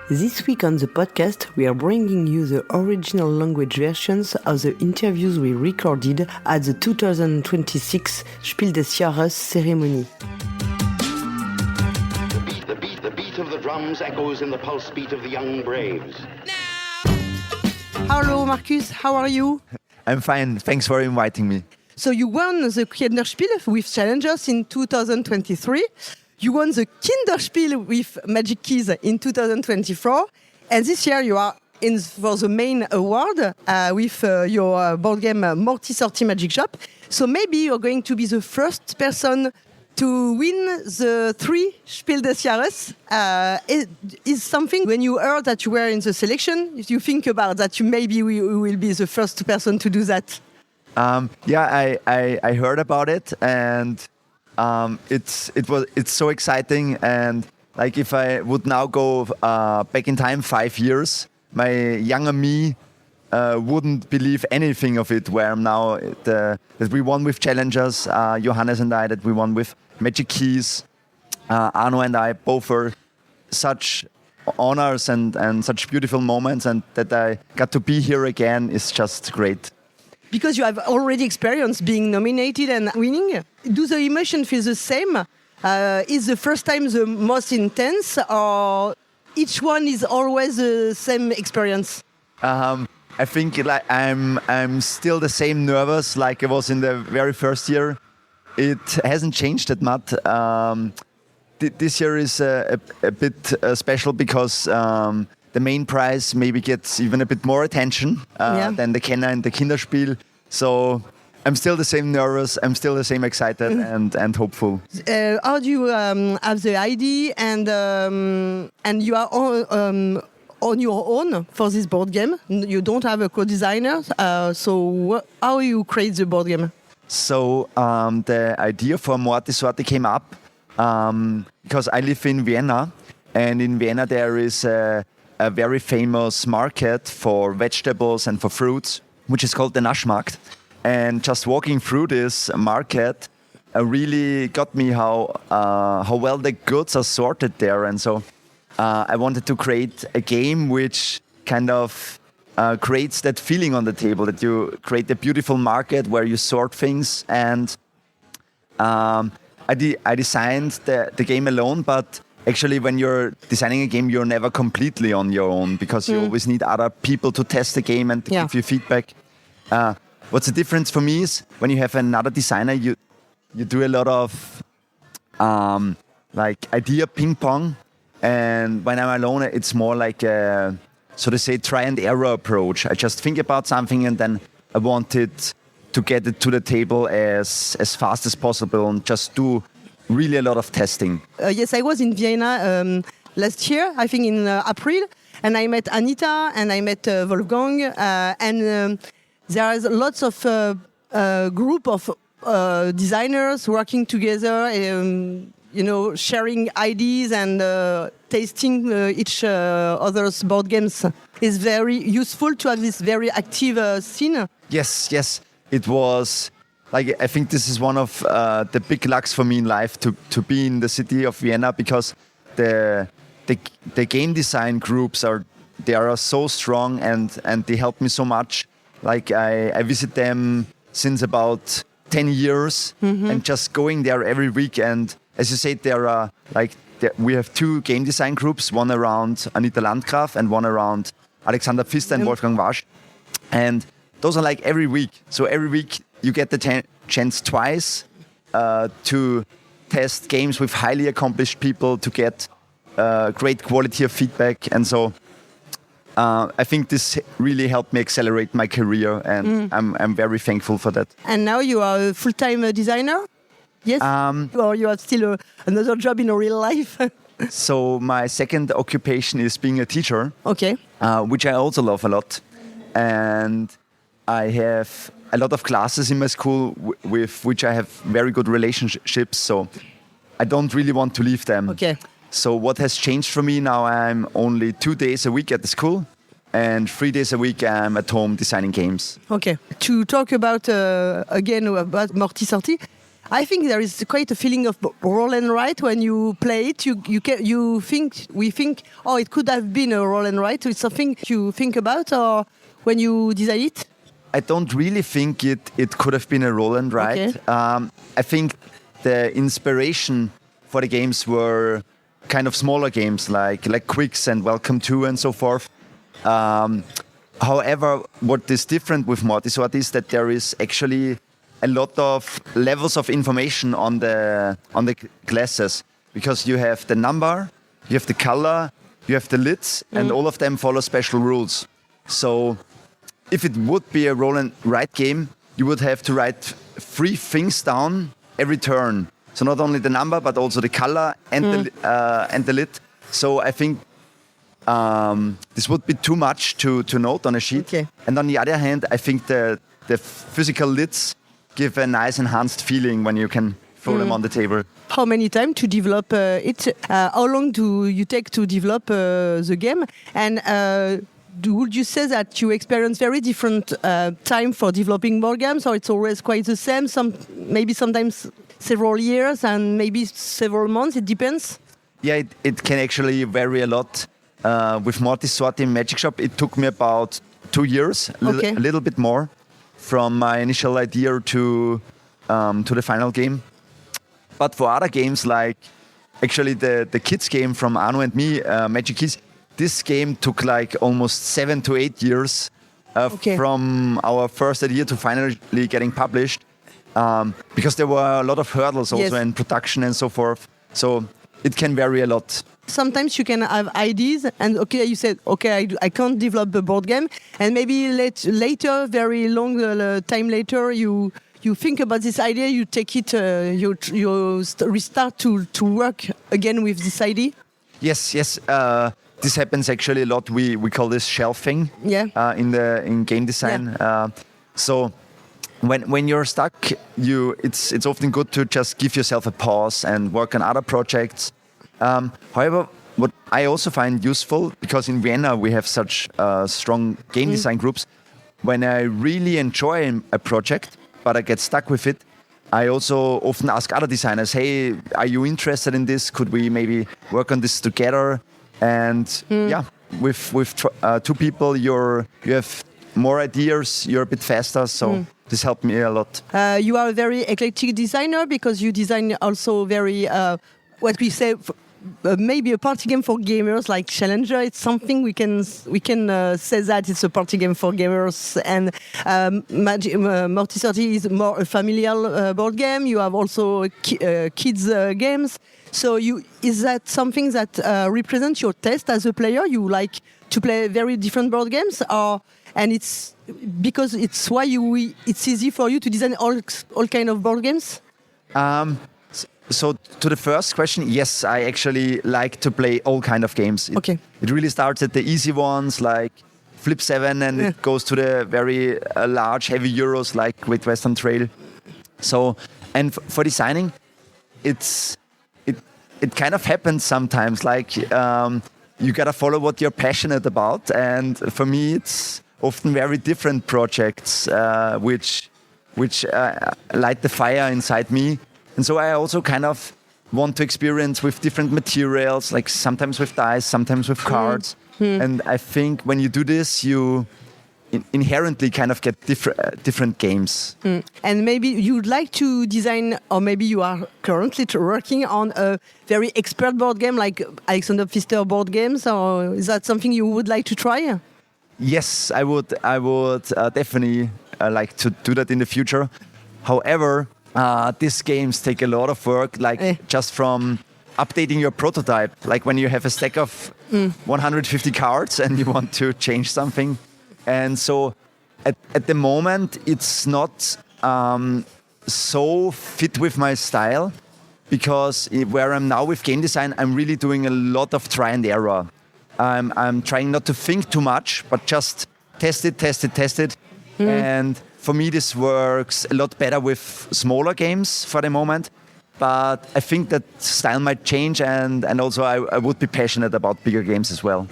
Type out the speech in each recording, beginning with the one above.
This week on the podcast, we are bringing you the original language versions of the interviews we recorded at the 2026 Spiel des Jahres ceremony. The beat of the drums echoes in the pulse beat of the young braves. Hello, Marcus. How are you? I'm fine. Thanks for inviting me. So you won the Kinderspiel with Challengers in 2023. You won the Kinderspiel with Magic Keys in 2024. And this year you are in for the main award with your board game S03E46 Magic Shop. So maybe you're going to be the first person to win the 3 Spiel des Jahres. Is something when you heard that you were in the selection, if you think about that, you maybe will be the first person to do that? I heard about it, and it's so exciting. And like if I would now go back in time 5 years, my younger me wouldn't believe anything of it. Where I'm now that we won with Challengers, Johannes and I, that we won with Magic Keys, Arno and I both were such honors and such beautiful moments, and that I got to be here again is just great. Because you have already experienced being nominated and winning, do the emotions feel the same? Is the first time the most intense, or each one is always the same experience? I think like I'm still the same nervous like I was in the very first year. It hasn't changed that much. This year is a bit special because the main prize maybe gets even a bit more attention than the Kenner and the Kinderspiel. So I'm still the same nervous, I'm still the same excited and hopeful. How do you have the idea and you are on your own for this board game? You don't have a co-designer, so how you create the board game? So the idea for Morty Sorte came up because I live in Vienna, and in Vienna there is a very famous market for vegetables and for fruits, which is called the Naschmarkt. And just walking through this market really got me how well the goods are sorted there. And so I wanted to create a game which kind of creates that feeling on the table, that you create a beautiful market where you sort things. And I designed the game alone, but actually when you're designing a game, you're never completely on your own, because you always need other people to test the game and give you feedback. What's the difference for me is when you have another designer, you do a lot of like idea ping pong, and when I'm alone, it's more like a, so to say, try and error approach. I just think about something and then I want it to get it to the table as fast as possible and just do really a lot of testing. Yes, I was in Vienna last year, I think in April, and I met Anita and I met Wolfgang, and there is lots of group of designers working together, sharing ideas and tasting each other's board games. It's very useful to have this very active scene. Yes. It was like, I think this is one of the big lucks for me in life to be in the city of Vienna, because the game design groups are so strong and they help me so much. Like I visit them since about 10 years and just going there every week. And as you said, we have 2 game design groups, one around Anita Landgraf and one around Alexander Pfister and Wolfgang Wasch. And those are like every week. So every week you get the chance twice to test games with highly accomplished people, to get great quality of feedback. And so I think this really helped me accelerate my career, and I'm very thankful for that. And now you are a full-time designer? Yes? Or you have still another job in real life? So my second occupation is being a teacher, Okay. Which I also love a lot. And I have a lot of classes in my school with which I have very good relationships, so I don't really want to leave them. Okay. So what has changed for me now, I'm only 2 days a week at the school, and 3 days a week I'm at home designing games. Okay. To talk about again about S03E46, I think there is quite a feeling of roll and write when you play it. We think, oh, it could have been a roll and write. It's something you think about, or when you design it. I don't really think it could have been a roll and write. Okay. I think the inspiration for the games were kind of smaller games like Quicks and Welcome to and so forth. However, what is different with Mortisort is that there is actually a lot of levels of information on the classes, because you have the number, you have the color, you have the lids, and all of them follow special rules. So if it would be a roll and write game, you would have to write 3 things down every turn. So not only the number, but also the color and the lid. So I think this would be too much to note on a sheet. Okay. And on the other hand, I think the physical lids give a nice enhanced feeling when you can throw them on the table. How many time to develop it? How long do you take to develop the game? And would you say that you experience very different time for developing board games, or it's always quite the same? Maybe sometimes several years and maybe several months. It depends. Yeah, it can actually vary a lot. With Mortisort in Magic Shop, it took me about 2 years, a little bit more, from my initial idea to the final game. But for other games, like actually the kids game from Arno and me, Magic Keys, this game took like almost 7 to 8 years from our first idea to finally getting published, because there were a lot of hurdles also in production and so forth. So it can vary a lot. Sometimes you can have ideas and you said, I can't develop a board game, and maybe later, very long time later, you think about this idea, you take it, you restart to work again with this idea. Yes. This happens actually a lot. We call this shelving in game design. Yeah. So when you're stuck, it's often good to just give yourself a pause and work on other projects. However, what I also find useful, because in Vienna we have such strong game design groups, when I really enjoy a project but I get stuck with it, I also often ask other designers, hey, are you interested in this? Could we maybe work on this together? And with 2 people, you have more ideas, you're a bit faster, so this helped me a lot. You are a very eclectic designer, because you design also very, what we say, maybe a party game for gamers like Challenger. It's something we can say that it's a party game for gamers, and Mortisort is more a familial board game. You have also kids games. So is that something that represents your taste as a player? You like to play very different board games, and it's because it's why it's easy for you to design all kind of board games? So to the first question, yes, I actually like to play all kind of games. It really starts at the easy ones like Flip 7, and it goes to the very large, heavy Euros like Great Western Trail. So, and for designing, it kind of happens sometimes. Like you gotta follow what you're passionate about, and for me, it's often very different projects which light the fire inside me. And so I also kind of want to experience with different materials, like sometimes with dice, sometimes with cards. And I think when you do this, you inherently kind of get different games. And maybe you'd like to design, or maybe you are currently working on a very expert board game like Alexander Pfister board games, or is that something you would like to try? Yes, I would definitely like to do that in the future. However, these games take a lot of work, like just from updating your prototype, like when you have a stack of 150 cards and you want to change something. And so at the moment, it's not so fit with my style, because where I'm now with game design, I'm really doing a lot of try and error. I'm trying not to think too much, but just test it. And for me, this works a lot better with smaller games for the moment. But I think that style might change, and also I would be passionate about bigger games as well.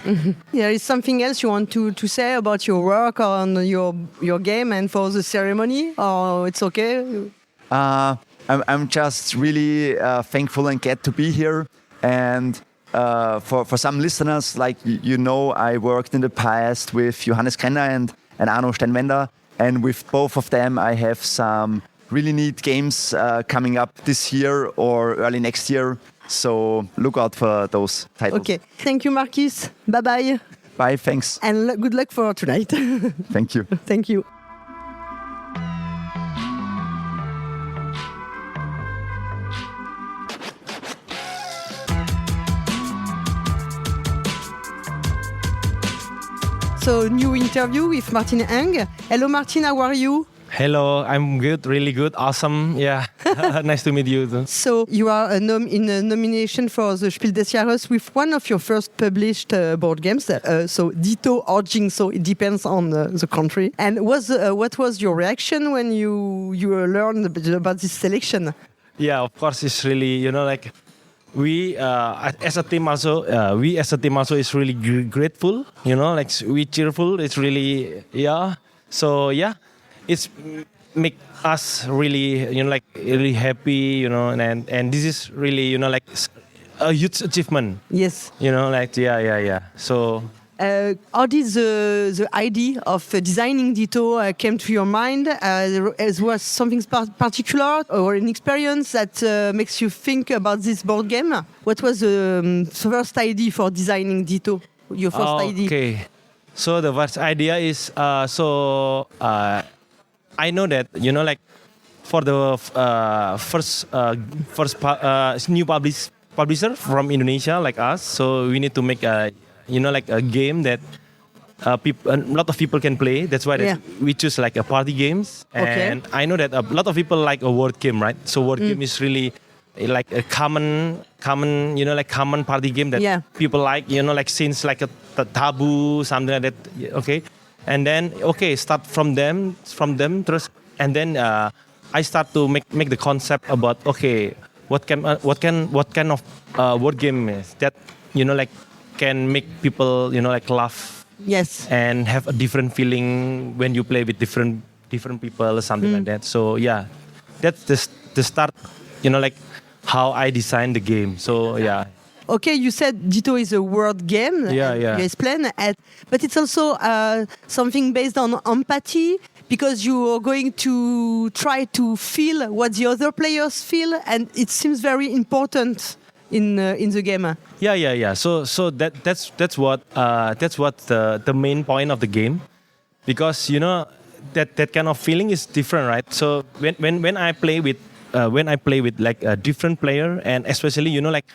There is something else you want to say about your work on your game and for the ceremony, or it's okay? I'm just really thankful and glad to be here. And for some listeners, like you know, I worked in the past with Johannes Krenner and Arno Steinwender, and with both of them, I have some really neat games coming up this year or early next year. So look out for those titles. Okay. Thank you, Marcus. Bye-bye. Bye, thanks. And good luck for tonight. Thank you. Thank you. So, new interview with Martin Eng. Hello, Martin, how are you? Hello, I'm good, really good, awesome. Yeah, nice to meet you too. So, you are in a nomination for the Spiel des Jahres with one of your first published board games. So, Ditto or Jigsaw, it depends on the country. And what was your reaction when you learned about this selection? Yeah, of course, it's really, like we as a team also, is really grateful. Like we cheerful. It's really So yeah, it's make us really really happy. And this is really like a huge achievement. Yes. Yeah. So. How did the idea of designing Ditto came to your mind? Was something particular or an experience that makes you think about this board game? What was the first idea for designing Ditto? Your first idea? Okay. So the first idea is I know that like for the first new publisher from Indonesia like us, so we need to make a a game that a lot of people can play. That's why we choose like a party games. And I know that a lot of people like a word game, right? So word game is really like a common party game that people like, like since like a taboo, something like that. Okay. And then, start from them, and then I start to make the concept about, what kind of word game is that, like, can make people like laugh, and have a different feeling when you play with different people or something like that. So yeah, that's the start, like how I designed the game. So yeah. Okay, you said Ditto is a word game. Yeah. You explain it, but it's also something based on empathy, because you are going to try to feel what the other players feel, and it seems very important in the game. Yeah. So that's what the main point of the game, because that kind of feeling is different, right? So when I play with like a different player, and especially like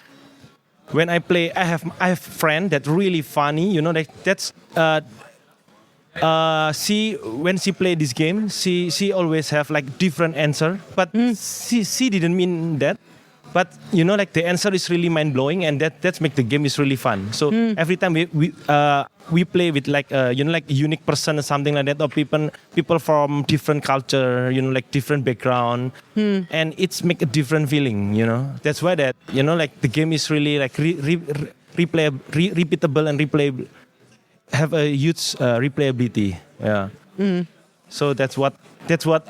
when I play, I have a friend that really funny, like that's she when she play this game, she always have like different answer, but she didn't mean that. But like the answer is really mind blowing, and that's make the game is really fun. So every time we play with like like a unique person or something like that, or people from different culture, like different background, and it's make a different feeling. That's why that like the game is really like repeatable and replayable, have a huge replayability. Yeah. So that's what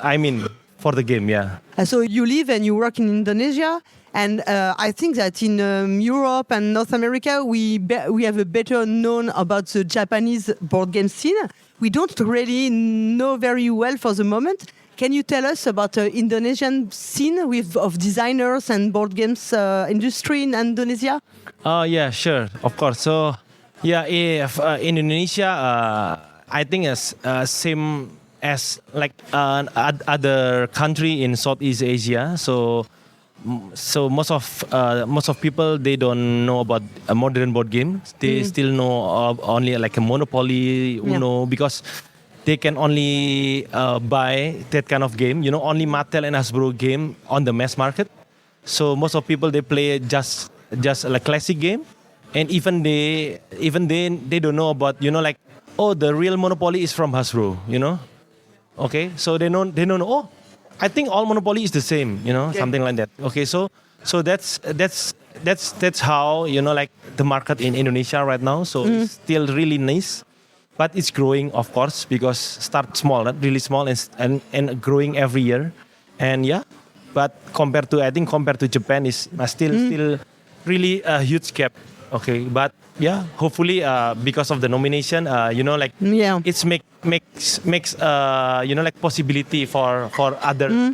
I mean for the game. Yeah. So you live and you work in Indonesia. And I think that in Europe and North America, we have a better known about the Japanese board game scene. We don't really know very well for the moment. Can you tell us about the Indonesian scene of designers and board games industry in Indonesia? Yeah, sure, of course. So yeah, if in Indonesia, I think it's same as like other country in Southeast Asia. So most of people, they don't know about a modern board game. They still know only like a Monopoly, Uno, because they can only buy that kind of game. Only Mattel and Hasbro game on the mass market. So most of people, they play just a classic game, and even they don't know about like, oh, the real Monopoly is from Hasbro. Okay, so they don't know. Oh, I think all Monopoly is the same, something like that. Okay, so that's how like the market in Indonesia right now. So it's still really nice, but it's growing, of course, because start small, really small, and growing every year. And yeah, but compared to Japan is still really a huge gap. Okay, but yeah, hopefully because of the nomination, it's makes possibility for other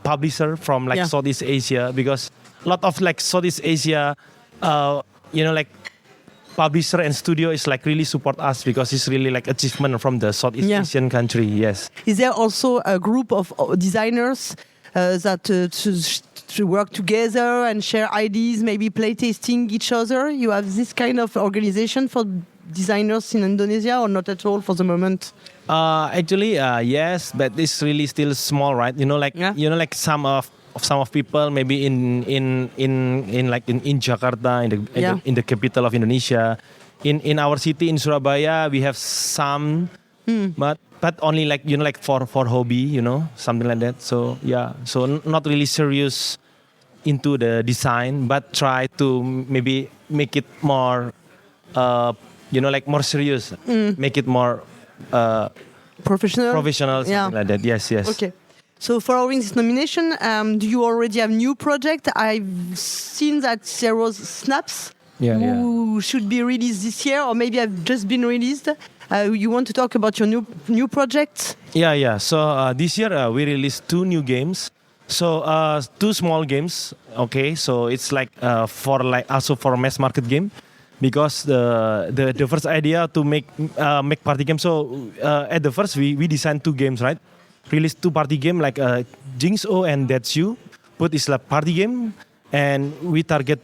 publisher from Southeast Asia, because a lot of Southeast Asia publisher and studio is really support us, because it's really achievement from the Southeast Asian country. Yes. Is there also a group of designers that to work together and share ideas, maybe playtesting each other? You have this kind of organization for designers in Indonesia, or not at all for the moment? Actually, yes, but it's really still small, right? Some of people maybe in Jakarta, in the capital of Indonesia, in our city in Surabaya we have some, but only for hobby, something like that. So so not really serious into the design, but try to maybe make it more more serious, make it more professional, something like that. Yes. Okay. So following this nomination, do you already have new project? I've seen that there was Snaps who should be released this year, or maybe have just been released. You want to talk about your new projects? Yeah. So this year we released 2 new games. So 2 small games. Okay, so it's also for a mass market game, because the first idea to make party game. So at the first we designed 2 games, right? Released 2 party game Jingso and That's You. Put is party game, and we target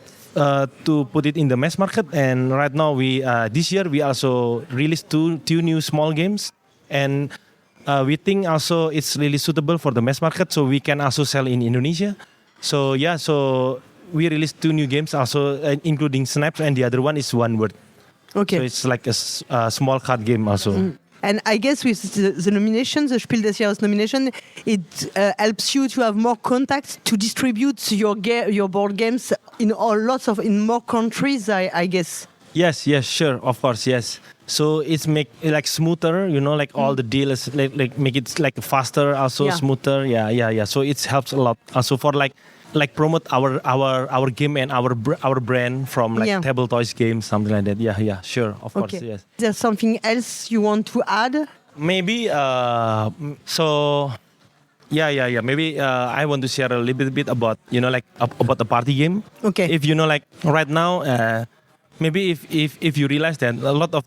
to put it in the mass market. And right now we this year we also released two new small games, and we think also it's really suitable for the mass market, so we can also sell in Indonesia. So so we released 2 new games also, including Snaps, and the other one is One Word. Okay. So it's a small card game also. And I guess with the nomination, the Spiel des Jahres nomination, it helps you to have more contacts to distribute your board games in more countries, I guess. Yes, sure, of course, yes. So it's make it smoother, all the deals make it faster, also smoother. Yeah. So it helps a lot. Also for promote our game and our brand from table toys games, something like that. Yeah, sure, of course, yes. Is there something else you want to add? Maybe so. Yeah. Maybe I want to share a little bit about about the party game. Okay. If right now. Maybe if you realize that a lot of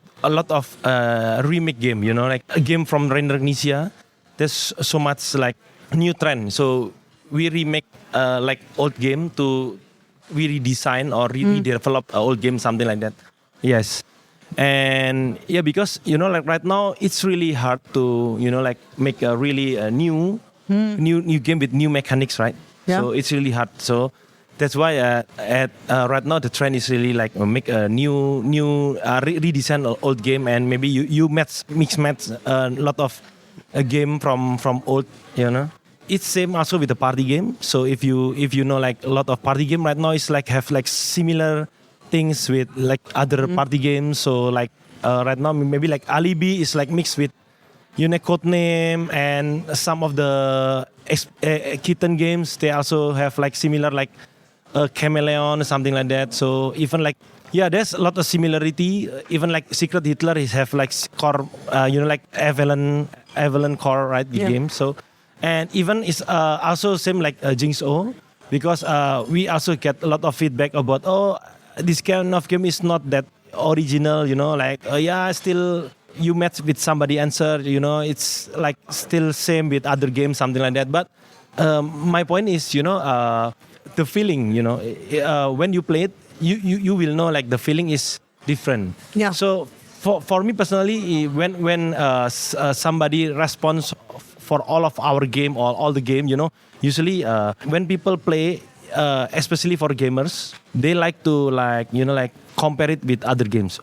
remake game, a game from Indonesia, there's so much new trend. So we remake old game to we redesign or redevelop old game, something like that. Yes, and because right now it's really hard to make a really new game with new mechanics, right? Yeah. So it's really hard. So that's why right now the trend is really make a new redesign old game, and maybe you mix match a lot of a game from old. It's same also with the party game. So if you know a lot of party game right now is have similar things with other party games. So right now maybe Alibi is mixed with Code Name, and some of the kitten games they also have similar Chameleon or something like that. So even there's a lot of similarity. Even Secret Hitler is have core Evelyn core, right? The game. So and even it's also same Jingso, because we also get a lot of feedback about this kind of game is not that original. Still you match with somebody answer. It's still same with other games, something like that. But my point is the feeling, when you play it, you will know the feeling is different. Yeah. So for me personally, when somebody responds for all of our game or all the game, usually when people play, especially for gamers, they like to compare it with other games.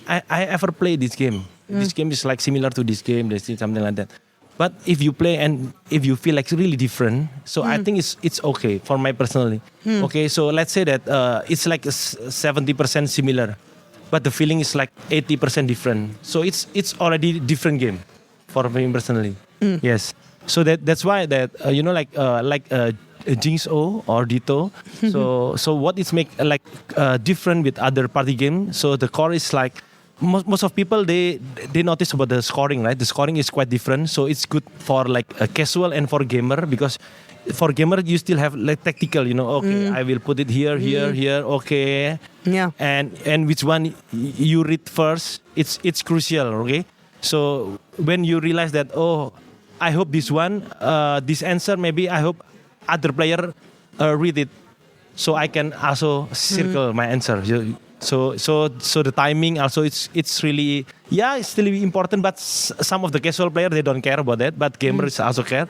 I ever played this game. This game is similar to this game. There's something like that. But if you play and if you feel really different, so I think it's okay for my personally. Okay, so let's say that it's 70% similar, but the feeling is 80% different. So it's already different game for me personally. Yes. So that's why that Jingso or Ditto. So what is make different with other party game? So the core is like most of people they notice about the scoring, right? The scoring is quite different. So it's good for like a casual and for gamer, because for gamer you still have like tactical, okay, I will put it here, here, okay. Yeah. And which one you read first, it's crucial, okay? So when you realize that, I hope this one, this answer, maybe I hope other player read it, so I can also circle my answer. So the timing also it's really it's still important, but some of the casual player they don't care about that, but gamers also care.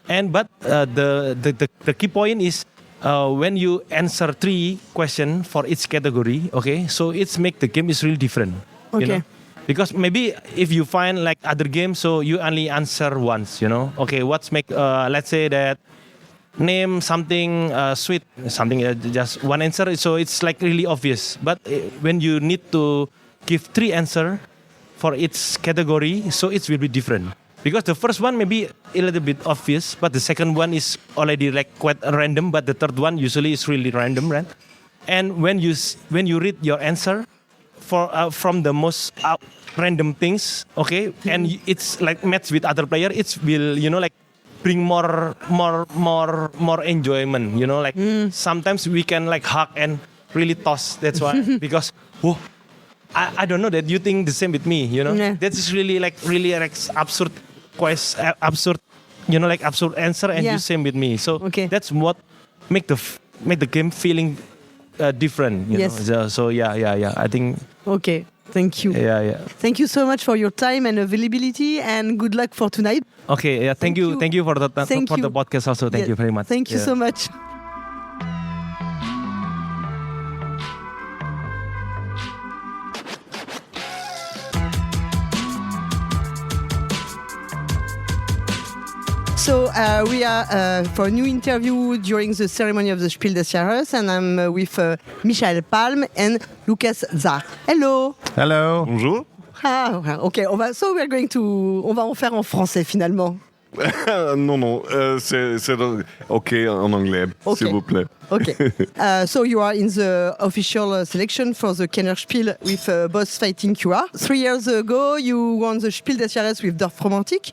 But the key point is when you answer 3 questions for each category, okay, so it's make the game is really different. Okay. Because maybe if you find like other games, so you only answer once, okay, what's make let's say that name something sweet, something just one answer, so it's like really obvious. But when you need to give 3 answer for each category, so it will be different. Because the first one maybe a little bit obvious, but the second one is already like quite random, but the third one usually is really random, right? And when you read your answer for from the most random things, okay, and it's like match with other player, it will like bring more enjoyment, like sometimes we can like hug and really toss. That's why because I don't know that you think the same with me, Yeah. that is really like absurd absurd absurd answer, and you same with me, so that's what make the game feeling different, Yes. know. So yeah I think. Okay. Thank you. Yeah. Thank you so much for your time and availability, and good luck for tonight. Okay, yeah, thank you for the Thank you. podcast also. Thank you very much. Thank you so much. So we are for a new interview during the ceremony of the Spiel des Jahres, and I'm with Michael Palm and Lucas Zar. Hello. Hello. Bonjour. Ok, on va en faire en français finalement. Non, c'est OK en anglais, Okay. s'il vous plaît. Okay. So you are in the official selection for the Kenner Spiel with Boss Fighting QR. 3 years ago, you won the Spiel des Jahres with Dorf Romantik.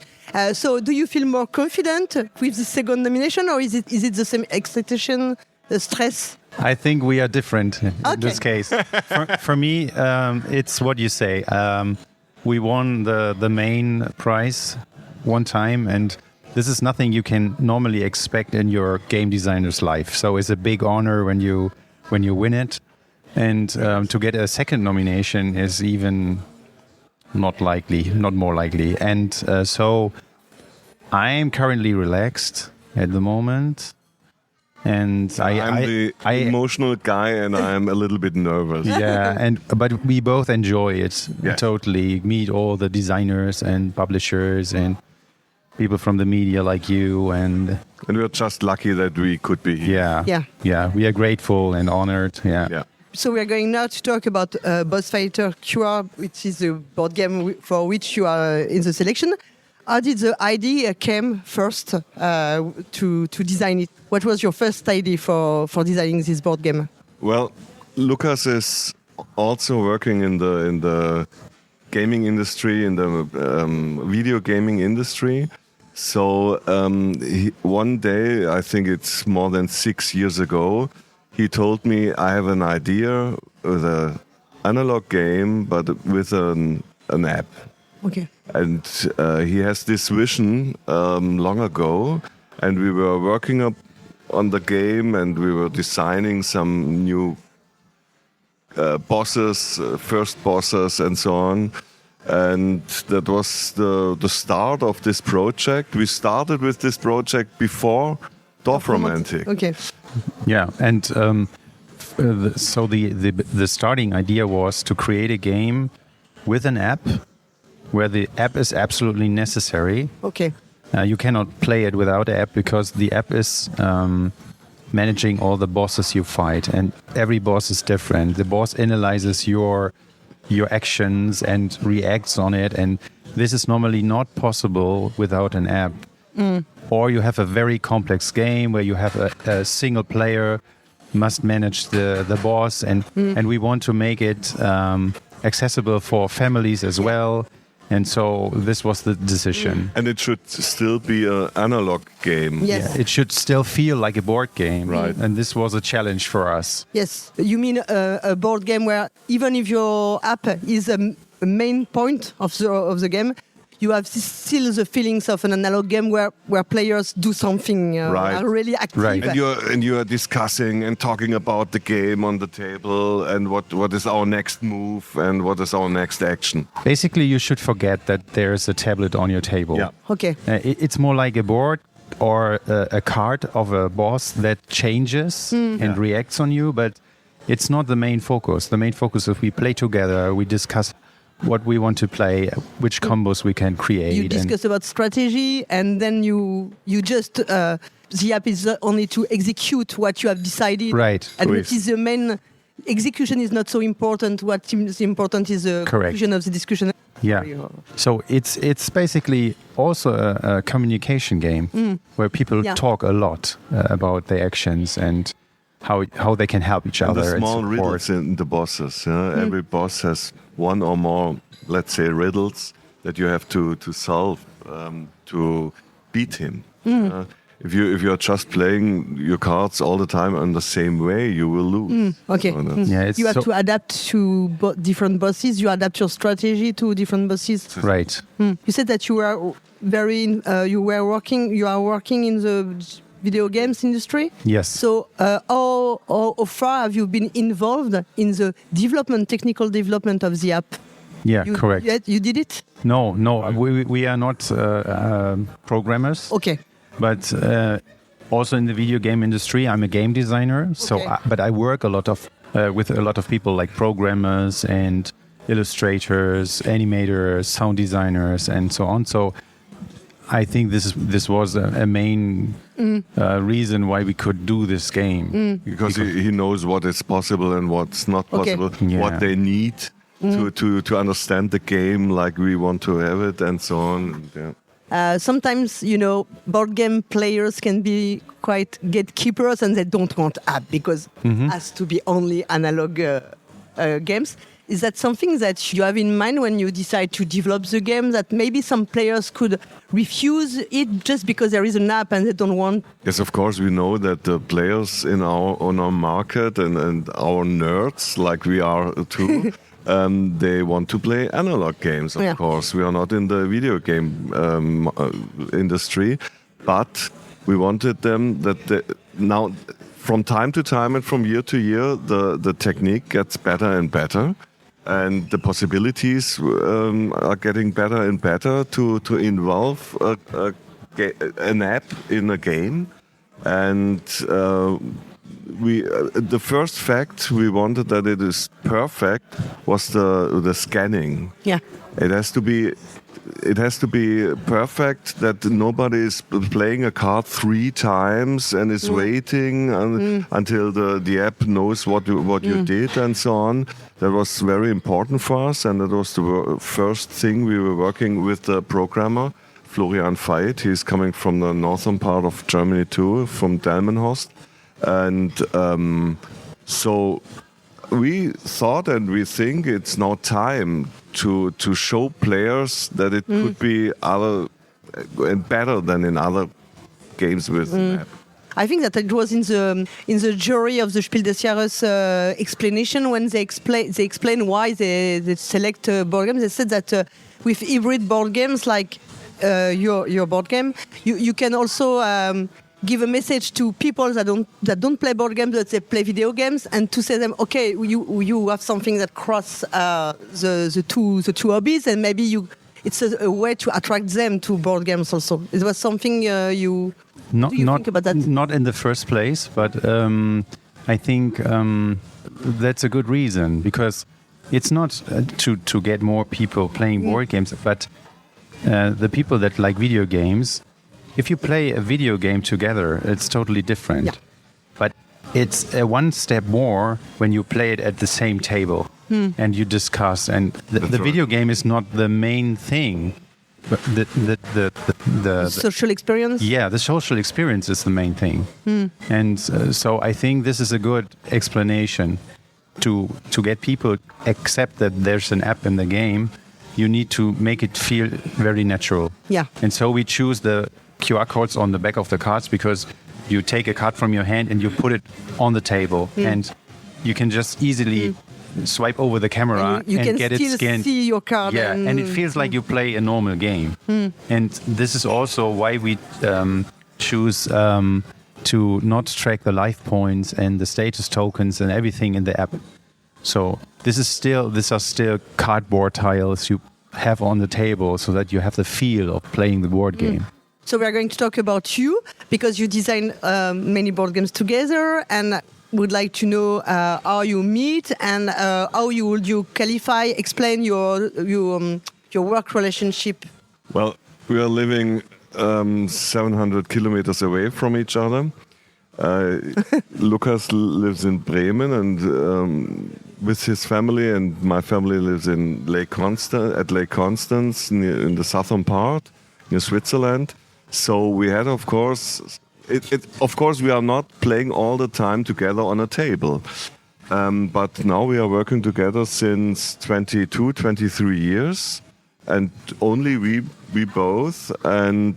So do you feel more confident with the second nomination, or is it the same expectation, the stress? I think we are different in Okay. this case. For me, it's what you say. We won the main prize one time, and this is nothing you can normally expect in your game designer's life. So it's a big honor when you win it, and to get a second nomination is even not more likely. And so I am currently relaxed at the moment. And I'm the emotional guy, and I'm a little bit nervous. Yeah, but we both enjoy it. Yeah. Totally. Meet all the designers and publishers and people from the media like you, and we're just lucky that we could be here. yeah. We are grateful and honored. Yeah. So we are going now to talk about Boss Fighter QR, which is a board game for which you are in the selection. How did the idea came first to design it? What was your first idea for designing this board game? Well, Lucas is also working in the gaming industry, in the video gaming industry. So one day, I think it's more than 6 years ago, he told me, I have an idea with an analog game, but with an app. Okay. And he has this vision long ago, and we were working on the game, and we were designing some new bosses, first bosses, and so on. And that was the start of this project. We started with this project before Dorf Romantik. Okay. Yeah, and so the starting idea was to create a game with an app, where the app is absolutely necessary. Okay. You cannot play it without the app, because the app is managing all the bosses you fight, and every boss is different. The boss analyzes your actions and reacts on it, and this is normally not possible without an app. or you have a very complex game where you have a single player must manage the boss, and we want to make it accessible for families as well. And so this was the decision. And it should still be an analog game. Yes. Yeah, it should still feel like a board game. Right. And this was a challenge for us. Yes, you mean a board game where even if your app is a main point of the game, you have still the feelings of an analog game where players do something Right. are really active. Right. And you are discussing and talking about the game on the table and what is our next move and what is our next action. Basically, you should forget that there's a tablet on your table. Yeah. Okay. It's more like a board or a card of a boss that changes and reacts on you, but it's not the main focus. The main focus is we play together, we discuss what we want to play, which combos we can create. You discuss about strategy, and then you just the app is only to execute what you have decided. Right. And Yes. it is the main execution is not so important. What is important is the Correct. conclusion of the discussion. Yeah. So it's basically also a communication game where people Yeah. talk a lot about their actions and how they can help each And other. the small and riddles support. in the bosses. Yeah? Every boss has one or more, let's say, riddles that you have to solve to beat him. If you're just playing your cards all the time in the same way, you will lose. Okay. So that's- Yeah, it's You have so- to adapt to different bosses. You adapt your strategy to different bosses. Right. You said that you were you are working in the video games industry. Yes. So how far have you been involved in the technical development of the app? Yeah, correct. You did it? No, we are not programmers. Okay. But also in the video game industry, I'm a game designer. So, Okay. but I work with a lot of people like programmers and illustrators, animators, sound designers, and so on. So, I think this was a main reason why we could do this game. Because he knows what is possible and what's not Okay. possible, Yeah. what they need to understand the game like we want to have it, and so on. Yeah. Sometimes, board game players can be quite gatekeepers and they don't want app because it has to be only analog games. Is that something that you have in mind when you decide to develop the game, that maybe some players could refuse it just because there is an app and they don't want? Yes, of course, we know that the players on our market and our nerds, like we are too, they want to play analog games, of Yeah. course. We are not in the video game industry, but we wanted them now, from time to time and from year to year, the technique gets better and better. And the possibilities are getting better and better to involve an app in a game. And the first fact we wanted that it is perfect was the scanning. Yeah. It has to be perfect, that nobody is playing a card 3 times and is waiting until the app knows what you did and so on. That was very important for us, and that was the first thing we were working with the programmer, Florian Veit. He's coming from the northern part of Germany too, from Delmenhorst. And so we thought and we think it's now time to show players that it could be other and better than in other games with an app. I think that it was in the jury of the Spiel des Jahres explanation when they explain why they select board games. They said that with hybrid board games like your board game, you can also give a message to people that don't play board games, but they play video games, and to say them, okay, you have something that cross the two hobbies, and maybe it's a way to attract them to board games also. It was something you. Not, do you not, think about that? Not in the first place, but I think that's a good reason, because it's not to get more people playing board games, but the people that like video games, if you play a video game together, it's totally different. Yeah. But it's one step more when you play it at the same table and you discuss. And the video game is not the main thing. the social experience. yeah, the social experience is the main thing. And so I think this is a good explanation to get people accept that there's an app in the game. You need to make it feel very natural. Yeah. And so we choose the QR codes on the back of the cards because you take a card from your hand and you put it on the table and you can just easily swipe over the camera And you and can get it still scanned. see your card. Yeah, and it feels like you play a normal game. And this is also why we choose to not track the life points and the status tokens and everything in the app. So these are still cardboard tiles you have on the table so that you have the feel of playing the board game. So we are going to talk about you because you design many board games together, and would like to know how you meet and how would you qualify, explain your work relationship. Well, we are living 700 kilometers away from each other. Lukas lives in Bremen and with his family, and my family lives in Lake Constance in the southern part near Switzerland. So we had, of course, we are not playing all the time together on a table. But now we are working together since 23 years, and only we both, and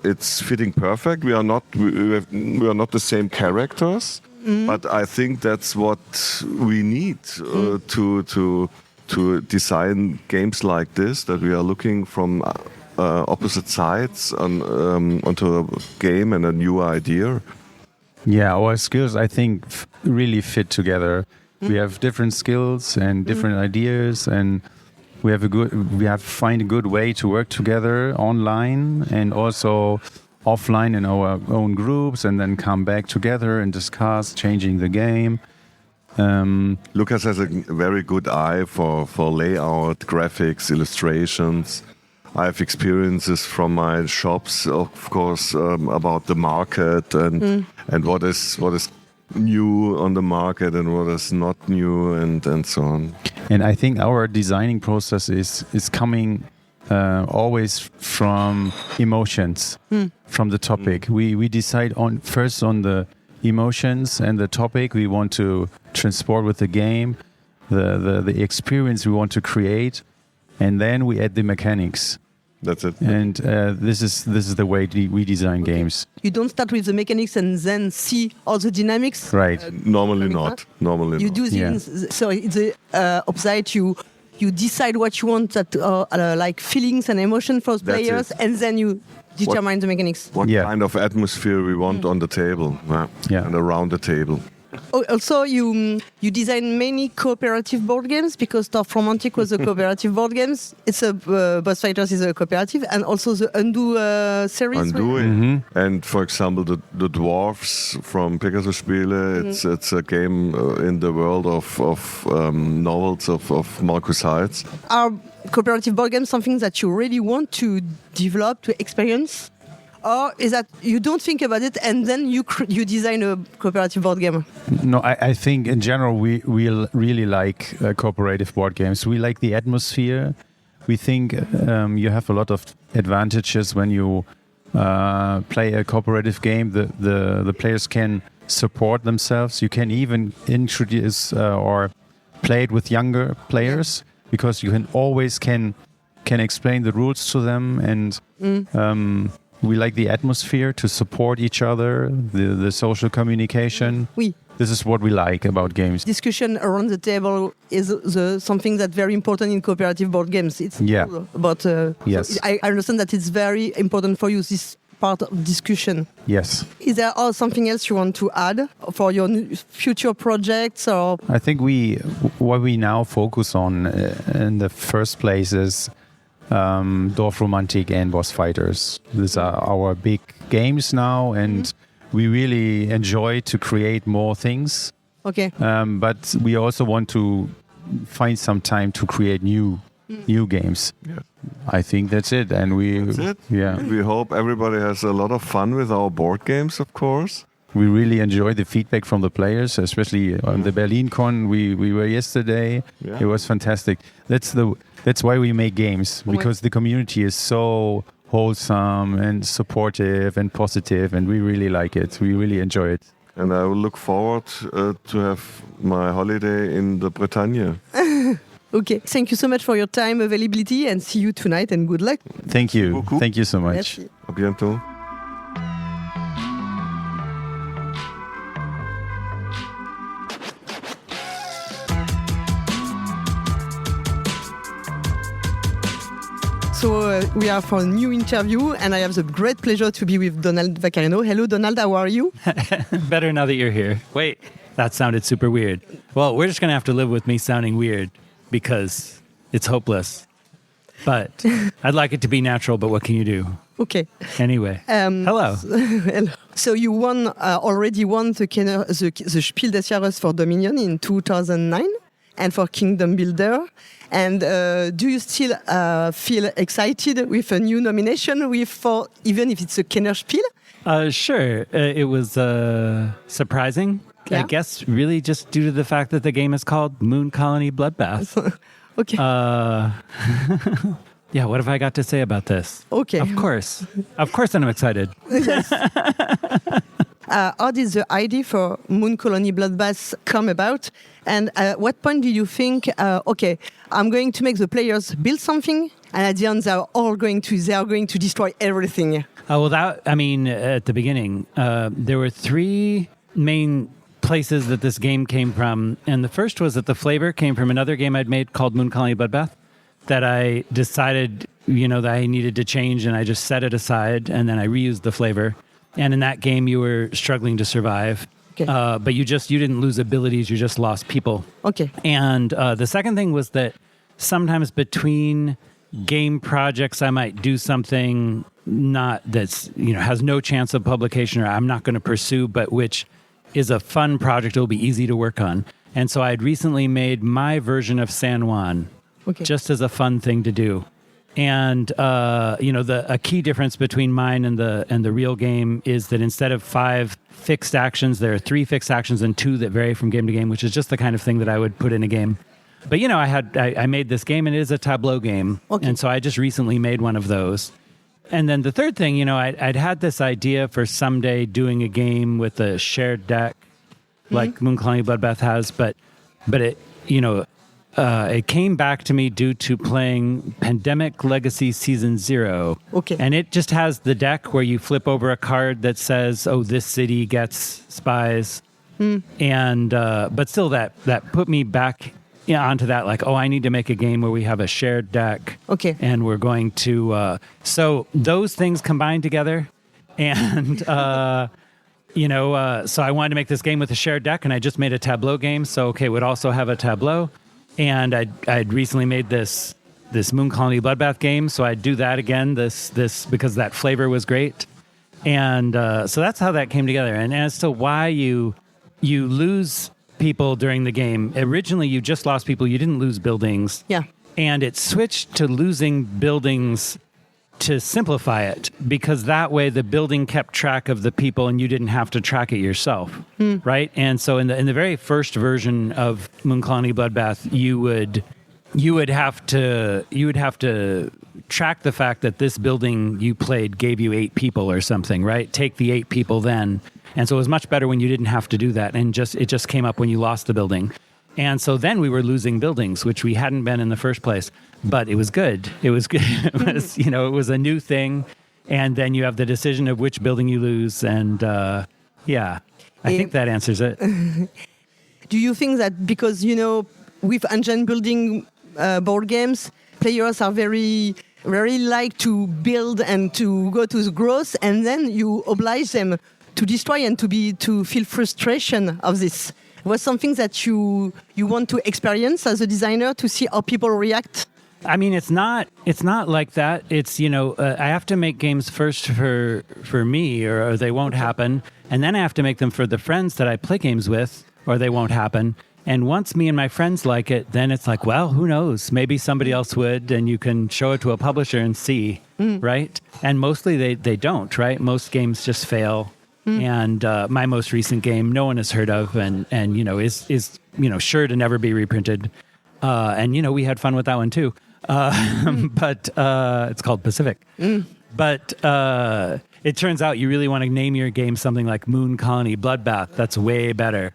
it's fitting perfect. We are not the same characters, but I think that's what we need to design games like this. That we are looking from opposite sides onto a game and a new idea. Yeah, our skills, I think, really fit together. We have different skills and different ideas, and we have find a good way to work together online and also offline in our own groups, and then come back together and discuss changing the game. Lukas has a very good eye for layout, graphics, illustrations. I have experiences from my shops, of course, about the market and what is new on the market and what is not new, and so on. And I think our designing process is coming always from emotions, from the topic. We decide first on the emotions and the topic we want to transport with the game, the experience we want to create, and then we add the mechanics. That's it. And this is the way we design games. You don't start with the mechanics and then see all the dynamics. Right. Normally not. Normally You not. do things. So it's the opposite. You decide what you want, that like feelings and emotion for the That's players, it. and then you determine the mechanics. What Yeah. kind of atmosphere we want on the table, Yeah. and around the table. Also, you design many cooperative board games because Torf Romantic was a cooperative board games. It's a Boss Fighters is a cooperative, and also the Undo series. Undoing. And for example, the dwarfs from Pegasus Spiele. It's a game in the world of novels of Markus Heitz. Are cooperative board games something that you really want to develop, to experience? Or is that you don't think about it and then you design a cooperative board game? No, I think in general we really like cooperative board games. We like the atmosphere. We think you have a lot of advantages when you play a cooperative game. The players can support themselves. You can even introduce or play it with younger players because you can always can explain the rules to them, and we like the atmosphere to support each other, the social communication. Oui. This is what we like about games. Discussion around the table is something that's very important in cooperative board games. It's Yeah. But Yes. so I understand that it's very important for you, this part of discussion. Yes. Is there something else you want to add for your future projects? Or I think what we now focus on in the first place is Dorf Romantik and Boss Fighters. These are our big games now, and we really enjoy to create more things. okay, But we also want to find some time to create new games. Yeah. I think that's it. And That's it. Yeah. We hope everybody has a lot of fun with our board games, of course. We really enjoy the feedback from the players, especially on the Berlin Con. We were yesterday. Yeah. It was fantastic. That's why we make games, because the community is so wholesome and supportive and positive, and we really like it. We really enjoy it. And I will look forward to have my holiday in the Bretagne. Okay, thank you so much for your time, availability, and see you tonight, and good luck. Thank you. Beaucoup. Thank you so much. Merci. À bientôt. So we are for a new interview, and I have the great pleasure to be with Donald Vaccarino. Hello, Donald, how are you? Better now that you're here. Wait, that sounded super weird. Well, we're just going to have to live with me sounding weird because it's hopeless. But I'd like it to be natural, but what can you do? Okay. Anyway, hello. Hello. So you already won the Spiel des Jahres for Dominion in 2009 and for Kingdom Builder. And do you still feel excited with a new nomination for even if it's a Kenner Spiel? Sure. It was surprising, Yeah. I guess, really just due to the fact that the game is called Moon Colony Bloodbath. Okay. Yeah, what have I got to say about this? Okay. Of course I'm excited. How did the idea for Moon Colony Bloodbath come about? And at what point did you think, okay, I'm going to make the players build something, and at the end they are going to destroy everything? Well, at the beginning, there were three main places that this game came from. And the first was that the flavor came from another game I'd made called Moon Colony Bloodbath that I decided, that I needed to change, and I just set it aside, and then I reused the flavor. And in that game, you were struggling to survive. Okay. But you didn't lose abilities, you just lost people. Okay. And the second thing was that sometimes between game projects, I might do something that's has no chance of publication, or I'm not going to pursue, but which is a fun project. It'll be easy to work on. And so I'd recently made my version of San Juan, just as a fun thing to do. And a key difference between mine and the real game is that instead of 5 fixed actions, there are 3 fixed actions and 2 that vary from game to game, which is just the kind of thing that I would put in a game. But I made this game, and it is a tableau game, and so I just recently made one of those. And then the third thing, I'd had this idea for someday doing a game with a shared deck, like Moon Colony Bloodbath has, but it it came back to me due to playing Pandemic Legacy Season 0. Okay. And it just has the deck where you flip over a card that says, oh, this city gets spies. And but still that put me back onto that, like, oh, I need to make a game where we have a shared deck. Okay. And we're going to... so those things combined together. And... so I wanted to make this game with a shared deck, and I just made a tableau game. So, okay, it would also have a tableau. And I'd recently made this Moon Colony Bloodbath game, so I'd do that again. This because that flavor was great, and so that's how that came together. And as to why you lose people during the game, originally you just lost people. You didn't lose buildings. Yeah. And it switched to losing buildings to simplify it, because that way the building kept track of the people and you didn't have to track it yourself, right? And so in the very first version of Moon Colony Bloodbath, you would have to track the fact that this building you played gave you 8 people or something, right? Take the 8 people then. And so it was much better when you didn't have to do that, and it just came up when you lost the building. And so then we were losing buildings, which we hadn't been in the first place. But it was good. It was good. It was, it was a new thing. And then you have the decision of which building you lose. And I think that answers it. Do you think that because, with engine building board games, players are very like to build and to go to the growth, and then you oblige them to destroy and to feel frustration of this? Was something that you want to experience as a designer, to see how people react? I mean, it's not like that. It's, I have to make games first for me, or they won't happen. And then I have to make them for the friends that I play games with, or they won't happen. And once me and my friends like it, then it's like, well, who knows? Maybe somebody else would, and you can show it to a publisher and see, right? And mostly they don't, right? Most games just fail. And my most recent game, no one has heard of, and is sure to never be reprinted. And we had fun with that one too. But it's called Pacific. But it turns out you really want to name your game something like Moon Colony Bloodbath. That's way better.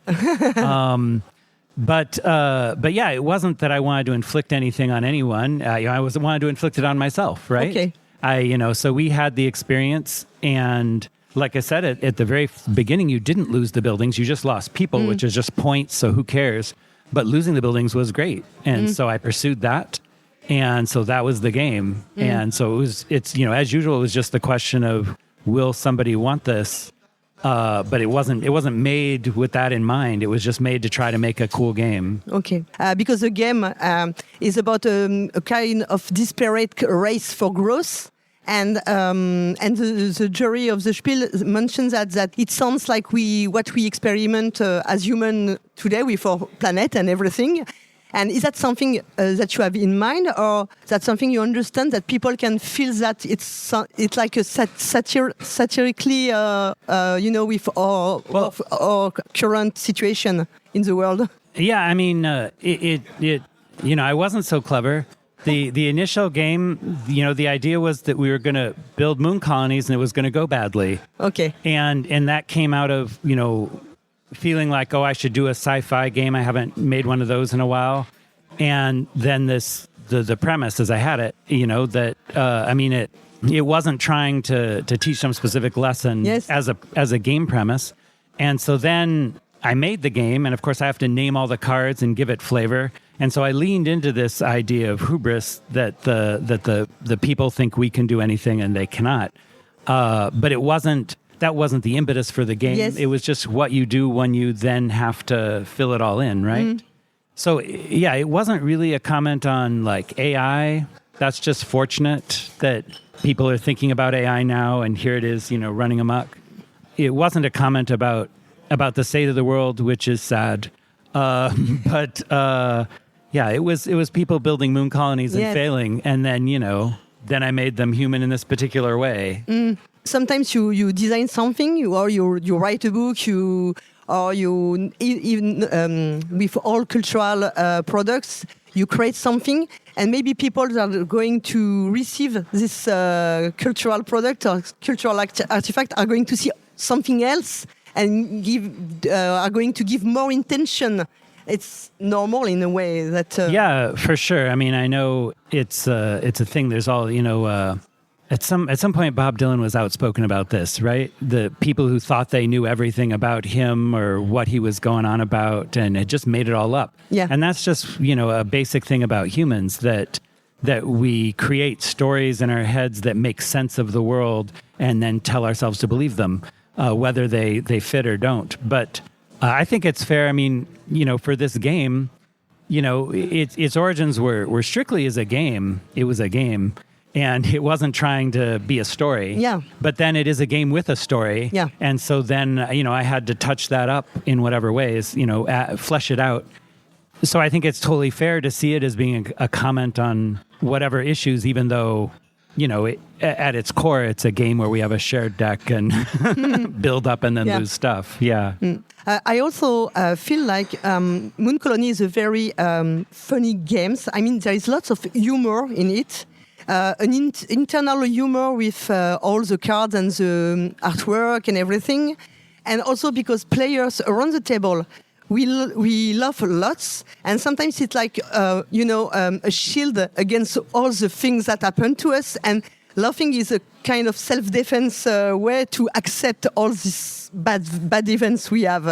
But yeah, it wasn't that I wanted to inflict anything on anyone. I wanted to inflict it on myself, right? Okay. So we had the experience, and like I said, at the very beginning, you didn't lose the buildings. You just lost people, which is just points. So who cares? But losing the buildings was great, and so I pursued that. And so that was the game. And so it's as usual, it was just the question of, will somebody want this? But it wasn't made with that in mind. It was just made to try to make a cool game. Okay, because the game is about a kind of desperate race for growth. And the jury of the Spiel mentions that it sounds like what we experiment as human today with our planet and everything. And is that something that you have in mind, or that something you understand that people can feel that it's like a satirically, with our current situation in the world? Yeah, I mean, I wasn't so clever. The initial game, the idea was that we were going to build moon colonies and it was going to go badly. Okay. And that came out of, feeling like, I should do a sci-fi game. I haven't made one of those in a while. And then the premise, as I had it, that, it wasn't trying to teach some specific lesson as a game premise. And so then I made the game, and of course I have to name all the cards and give it flavor. And so I leaned into this idea of hubris that the people think we can do anything and they cannot. But that wasn't the impetus for the game. Yes. It was just what you do when you then have to fill it all in, right? So yeah, it wasn't really a comment on like AI. That's just fortunate that people are thinking about AI now, and here it is, running amok. It wasn't a comment about the state of the world, which is sad. But it was people building moon colonies and failing, and then then I made them human in this particular way. Sometimes you design something, or you write a book, even with all cultural products, you create something, and maybe people that are going to receive this cultural product or cultural artifact are going to see something else and are going to give more intention. It's normal in a way that... Yeah, for sure. I mean, I know it's a thing. There's all, at some point, Bob Dylan was outspoken about this, right? The people who thought they knew everything about him or what he was going on about, and it just made it all up. Yeah. And that's just, a basic thing about humans, that we create stories in our heads that make sense of the world and then tell ourselves to believe them, whether they fit or don't. But I think it's fair. I mean, for this game, its origins were strictly as a game. It was a game. And it wasn't trying to be a story. Yeah. But then it is a game with a story. Yeah. And so then, I had to touch that up in whatever ways, flesh it out. So I think it's totally fair to see it as being a comment on whatever issues, even though, at its core, it's a game where we have a shared deck and build up and then lose stuff. Yeah. I also feel like Moon Colony is a very funny game. I mean, there is lots of humor in it. An internal humor with all the cards and the artwork and everything. And also because players around the table, we laugh lots. And sometimes it's like, a shield against all the things that happen to us. And laughing is a kind of self-defense way to accept all these bad events we have.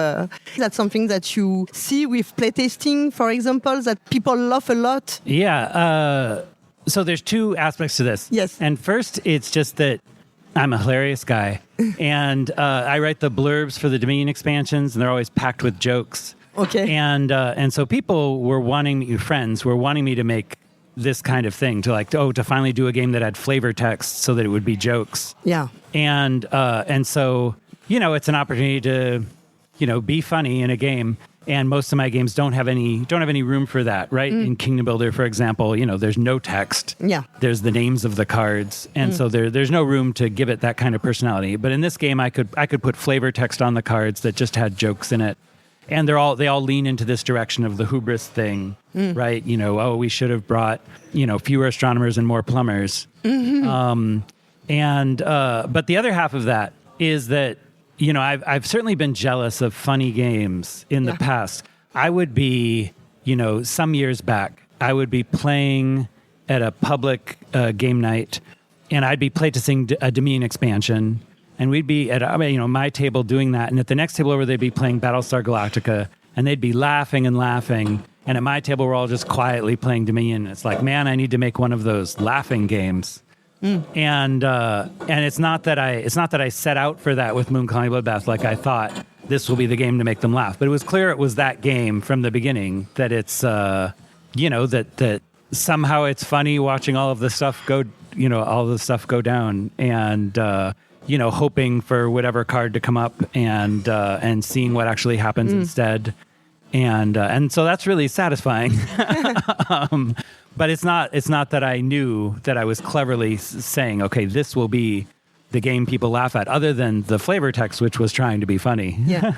That's something that you see with playtesting, for example, that people laugh a lot. Yeah, so there's two aspects to this. Yes. And first, it's just that I'm a hilarious guy. And I write the blurbs for the Dominion expansions, and they're always packed with jokes. Okay. And so people were friends were wanting me to make this kind of thing, to finally do a game that had flavor text so that it would be jokes. Yeah. And so, it's an opportunity to, be funny in a game. And most of my games don't have any room for that, right? In Kingdom Builder, for example, there's no text. Yeah. There's the names of the cards, and so there's no room to give it that kind of personality. But in this game, I could put flavor text on the cards that just had jokes in it, and they all lean into this direction of the hubris thing, right? We should have brought fewer astronomers and more plumbers. But the other half of that is that. I've certainly been jealous of funny games in the past. I would be, some years back, I would be playing at a public game night, and I'd be playtesting a Dominion expansion, and we'd be at my table doing that, and at the next table over, they'd be playing Battlestar Galactica, and they'd be laughing and laughing, and at my table, we're all just quietly playing Dominion. It's like, man, I need to make one of those laughing games. And it's not that I set out for that with Moon Colony Bloodbath. Like I thought this will be the game to make them laugh, but it was clear it was that game from the beginning. That it's that somehow it's funny watching all of the stuff go down, and hoping for whatever card to come up, and seeing what actually happens instead, and so that's really satisfying. But it's not that I knew that I was cleverly saying, okay, this will be the game people laugh at, other than the flavor text, which was trying to be funny. Yeah.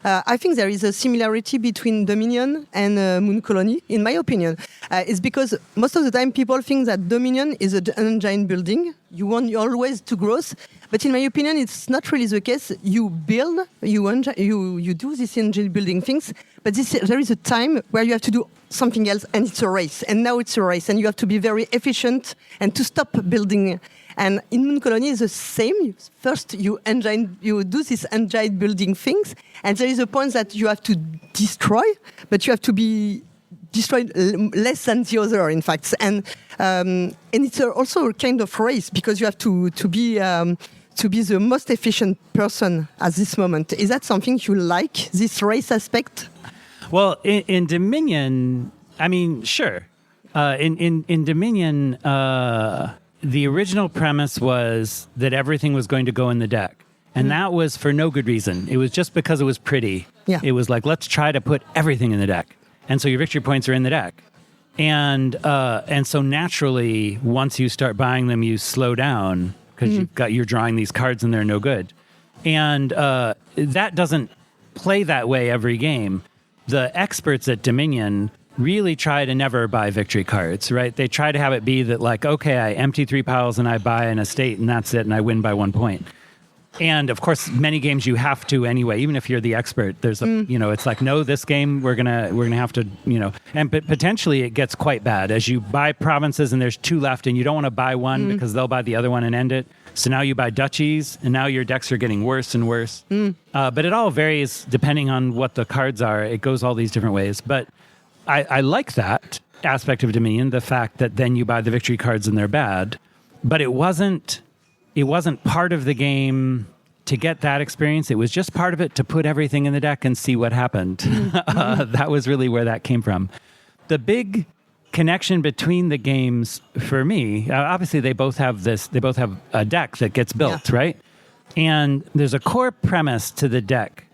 I think there is a similarity between Dominion and Moon Colony, in my opinion. It's because most of the time people think that Dominion is an engine building. You want always to grow. But in my opinion, it's not really the case. You build, you do this engine building things, but there is a time where you have to do something else, and it's a race. And now it's a race, and you have to be very efficient and to stop building. And in Moon Colony, it's the same. First, you do this engine building things, and there is a point that you have to destroy, but you have to be destroyed less than the other, in fact. And it's also a kind of race, because you have to be the most efficient person at this moment. Is that something you like, this race aspect? Well, in Dominion, I mean, sure. In Dominion, the original premise was that everything was going to go in the deck. And that was for no good reason. It was just because it was pretty. Yeah. It was like, let's try to put everything in the deck. And so your victory points are in the deck. And so naturally, once you start buying them, you slow down, because you're drawing these cards and they're no good. And that doesn't play that way every game. The experts at Dominion really try to never buy victory cards, right? They try to have it be that, like, okay, I empty 3 piles and I buy an estate, and that's it, and I win by 1 point. And of course, many games you have to anyway, even if you're the expert. There's it's like, no, this game we're gonna have to, and potentially it gets quite bad as you buy provinces and there's 2 left, and you don't want to buy one because they'll buy the other one and end it. So now you buy duchies, and now your decks are getting worse and worse. But it all varies depending on what the cards are. It goes all these different ways. But I like that aspect of Dominion, the fact that then you buy the victory cards and they're bad. But it wasn't part of the game to get that experience. It was just part of it to put everything in the deck and see what happened. That was really where that came from. The big connection between the games for me, obviously they both have a deck that gets built, right? And there's a core premise to the deck,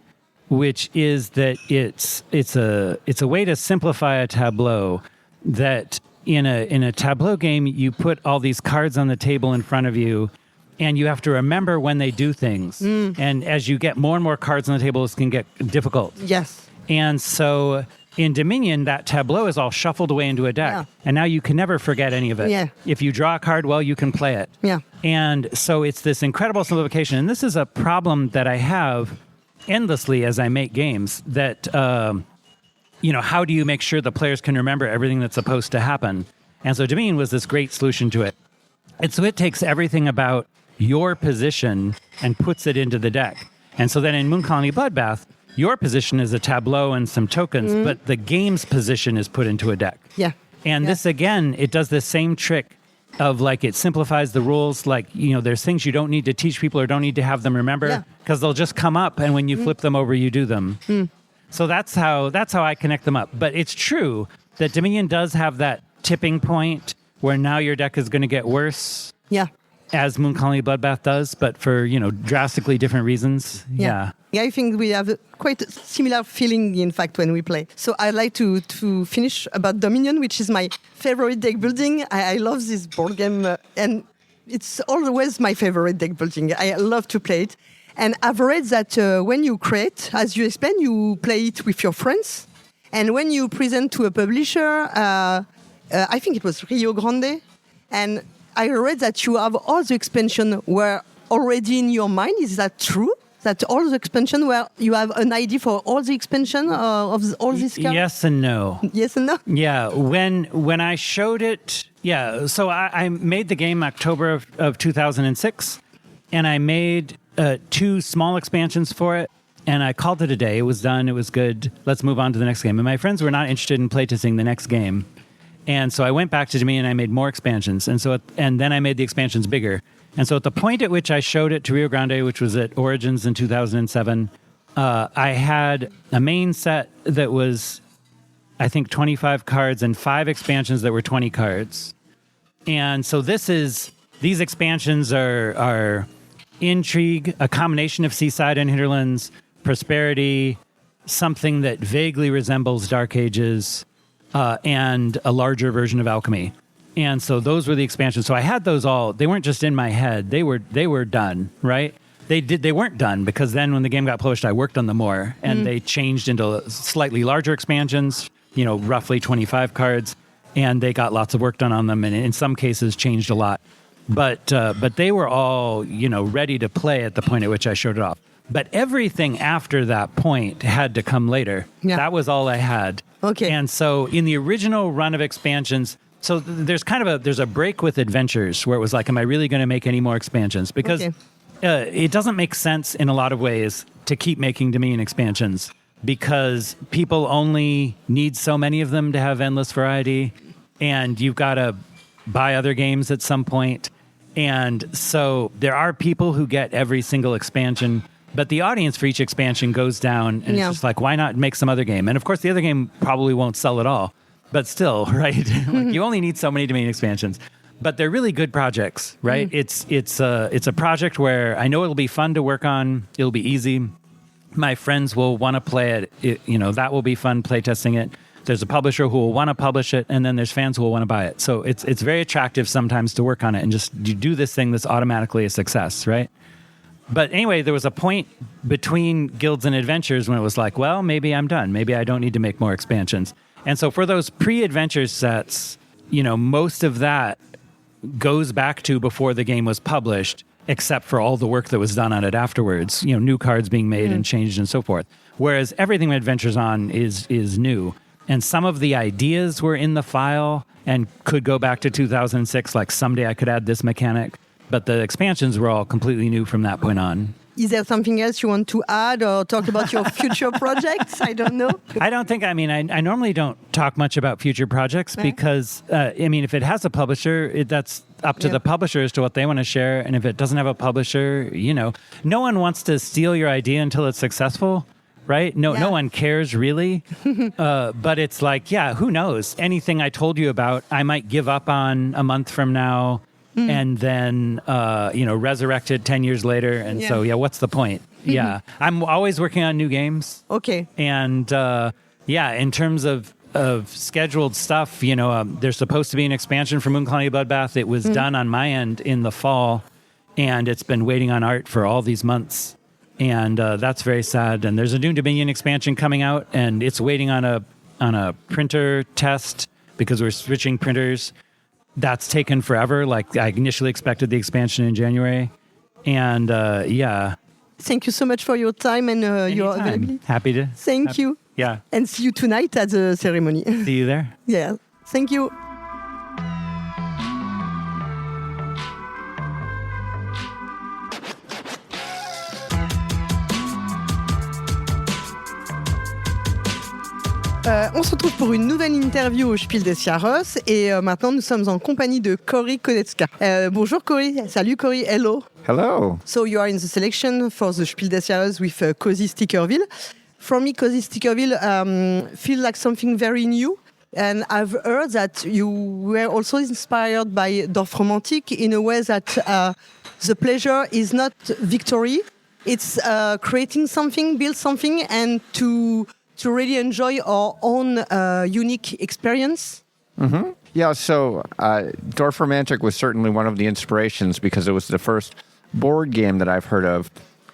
which is that it's a way to simplify a tableau. That in a tableau game, you put all these cards on the table in front of you, and you have to remember when they do things. And as you get more and more cards on the table, this can get difficult. Yes. And so in Dominion, that tableau is all shuffled away into a deck. And now you can never forget any of it. Yeah. If you draw a card, well, you can play it. Yeah. And so it's this incredible simplification. And this is a problem that I have endlessly as I make games, that, how do you make sure the players can remember everything that's supposed to happen? And so Dominion was this great solution to it. And so it takes everything about your position and puts it into the deck. And so then in Moon Colony Bloodbath, your position is a tableau and some tokens, but the game's position is put into a deck. Yeah. And this, again, it does the same trick of, like, it simplifies the rules. Like, there's things you don't need to teach people or don't need to have them remember, because they'll just come up, and when you flip them over, you do them. So that's how I connect them up. But it's true that Dominion does have that tipping point where now your deck is going to get worse. Yeah. as Moon Colony Bloodbath does, but for, drastically different reasons. Yeah. I think we have quite a similar feeling, in fact, when we play. So I'd like to finish about Dominion, which is my favorite deck building. I love this board game, and it's always my favorite deck building. I love to play it. And I've read that when you create, as you explained, you play it with your friends. And when you present to a publisher, I think it was Rio Grande, and I read that you have all the expansion were already in your mind. Is that true? That all the expansion where you have an idea for all the expansion of all these cards? Yes and no. Yes and no? Yeah, when I showed it, so I made the game October of 2006, and I made 2 small expansions for it, and I called it a day. It was done. It was good. Let's move on to the next game. And my friends were not interested in playtesting the next game. And so I went back to Dominion and I made more expansions. And then I made the expansions bigger. And so at the point at which I showed it to Rio Grande, which was at Origins in 2007, I had a main set that was, I think, 25 cards and 5 expansions that were 20 cards. And so these expansions are Intrigue, a combination of Seaside and Hinterlands, Prosperity, something that vaguely resembles Dark Ages, and a larger version of Alchemy. And so those were the expansions. So I had those all. They weren't just in my head. They were done, right? They weren't done because then when the game got published, I worked on them more, and they changed into slightly larger expansions, roughly 25 cards, and they got lots of work done on them, and in some cases changed a lot. But they were all, ready to play at the point at which I showed it off. But everything after that point had to come later. Yeah. That was all I had. Okay. And so in the original run of expansions, so there's there's a break with Adventures where it was like, am I really going to make any more expansions? Because it doesn't make sense in a lot of ways to keep making Dominion expansions because people only need so many of them to have endless variety, and you've got to buy other games at some point. And so there are people who get every single expansion, but the audience for each expansion goes down, and it's just like, why not make some other game? And of course, the other game probably won't sell at all, but still, right? Like, you only need so many Dominion expansions, but they're really good projects, right? It's a project where I know it'll be fun to work on. It'll be easy. My friends will want to play it. That will be fun playtesting it. There's a publisher who will want to publish it, and then there's fans who will want to buy it. So it's very attractive sometimes to work on it and just you do this thing that's automatically a success, right? But anyway, there was a point between Guilds and Adventures when it was like, well, maybe I'm done. Maybe I don't need to make more expansions. And so for those pre-Adventures sets, most of that goes back to before the game was published, except for all the work that was done on it afterwards, new cards being made and changed and so forth. Whereas everything Adventures on is new. And some of the ideas were in the file and could go back to 2006, like someday I could add this mechanic. But the expansions were all completely new from that point on. Is there something else you want to add or talk about your future projects? I don't know. I don't think, I normally don't talk much about future projects because, if it has a publisher, that's up to the publisher as to what they want to share. And if it doesn't have a publisher, no one wants to steal your idea until it's successful. Right? No one cares really. But it's like, who knows? Anything I told you about, I might give up on a month from now and then, resurrected 10 years later. And so, what's the point? I'm always working on new games. Okay. And, in terms of scheduled stuff, there's supposed to be an expansion for Moon Colony Bloodbath. It was done on my end in the fall, and it's been waiting on art for all these months. And that's very sad. And there's a new Dominion expansion coming out, and it's waiting on a printer test because we're switching printers. That's taken forever. Like I initially expected the expansion in January, and Thank you so much for your time and your availability. Happy to. Thank you. Yeah. And see you tonight at the ceremony. See you there. Yeah. Thank you. On se retrouve pour une nouvelle interview au Spiel des Jahres et maintenant nous sommes en compagnie de Cory Konecka. Bonjour Cory, salut Cory, hello. Hello. So you are in the selection for the Spiel des Jahres with Cozy Stickerville. For me, Cozy Stickerville feel like something very new. And I've heard that you were also inspired by Dorfromantik in a way that the pleasure is not victory. It's creating something, build something, and to really enjoy our own unique experience. Mm-hmm. Yeah, so Dorfromantik was certainly one of the inspirations because it was the first board game that I've heard of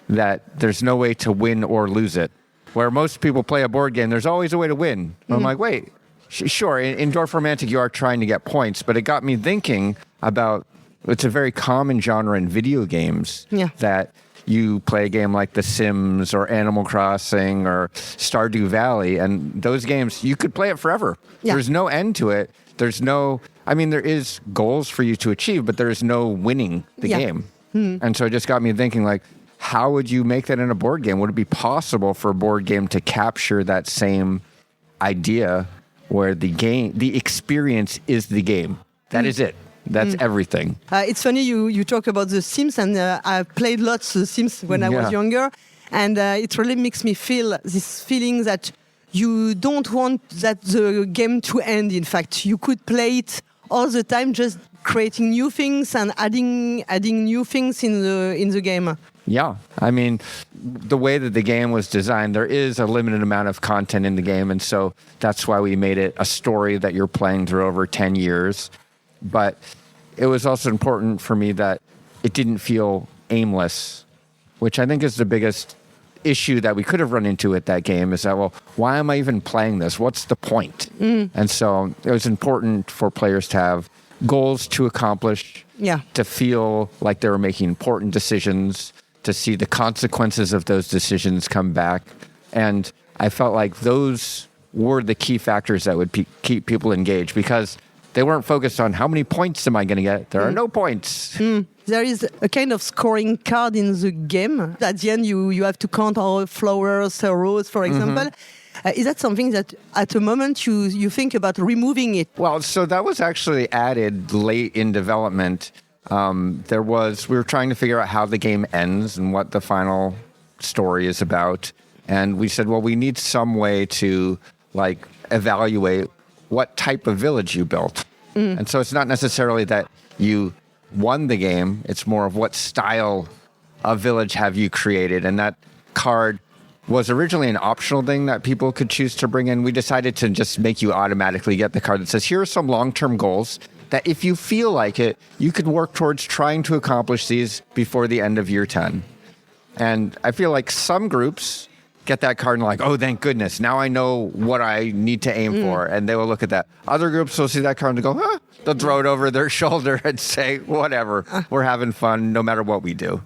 that there's no way to win or lose it. Where most people play a board game, there's always a way to win. I'm like, wait, sure, in Dorfromantik you are trying to get points, but it got me thinking about, it's a very common genre in video games that you play a game like The Sims or Animal Crossing or Stardew Valley, and those games, you could play it forever. Yeah. There's no end to it. There's no, I mean, there is goals for you to achieve, but there's no winning the game. And so it just got me thinking, like, how would you make that in a board game? Would it be possible for a board game to capture that same idea where the experience is the game? That is it. That's everything. It's funny you talk about The Sims, and I played lots of Sims when I was younger, and it really makes me feel this feeling that you don't want that the game to end. In fact, you could play it all the time, just creating new things and adding new things in the game. Yeah, I mean, the way that the game was designed, there is a limited amount of content in the game, and so that's why we made it a story that you're playing through over 10 years. But it was also important for me that it didn't feel aimless, which I think is the biggest issue that we could have run into with that game, is that, well, why am I even playing this? What's the point? And so it was important for players to have goals to accomplish, to feel like they were making important decisions, to see the consequences of those decisions come back. And I felt like those were the key factors that would keep people engaged, because they weren't focused on how many points am I going to get. There are no points. There is a kind of scoring card in the game. At the end, you have to count all flowers, roses, for example. Is that something that at the moment you think about removing it? Well, so that was actually added late in development. We were trying to figure out how the game ends and what the final story is about. And we said, well, we need some way to like evaluate what type of village you built. And so it's not necessarily that you won the game. It's more of what style of village have you created. And that card was originally an optional thing that people could choose to bring in. We decided to just make you automatically get the card that says, here are some long-term goals that if you feel like it, you could work towards trying to accomplish these before the end of year 10. And I feel like some groups get that card and like, oh, thank goodness, now I know what I need to aim for. And they will look at that. Other groups will see that card and go, they'll throw it over their shoulder and say, whatever, we're having fun no matter what we do.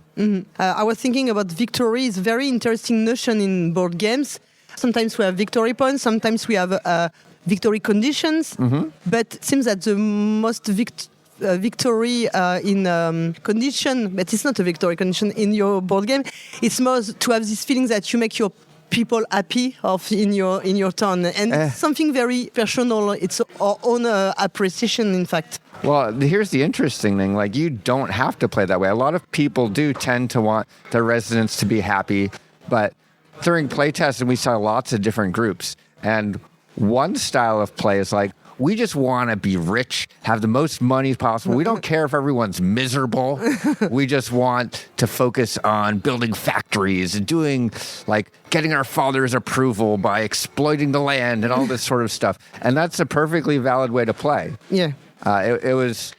I was thinking about victory. It's a very interesting notion in board games. Sometimes we have victory points, sometimes we have victory conditions, but it seems that the most victory in condition, but it's not a victory condition in your board game. It's more to have this feeling that you make your people happy in your turn, and something very personal. It's our own appreciation, in fact. Well, here's the interesting thing. Like, you don't have to play that way. A lot of people do tend to want their residents to be happy, but during playtesting, we saw lots of different groups, and one style of play is like, we just want to be rich, have the most money possible. We don't care if everyone's miserable. We just want to focus on building factories and doing, like, getting our father's approval by exploiting the land and all this sort of stuff. And that's a perfectly valid way to play. Yeah. It was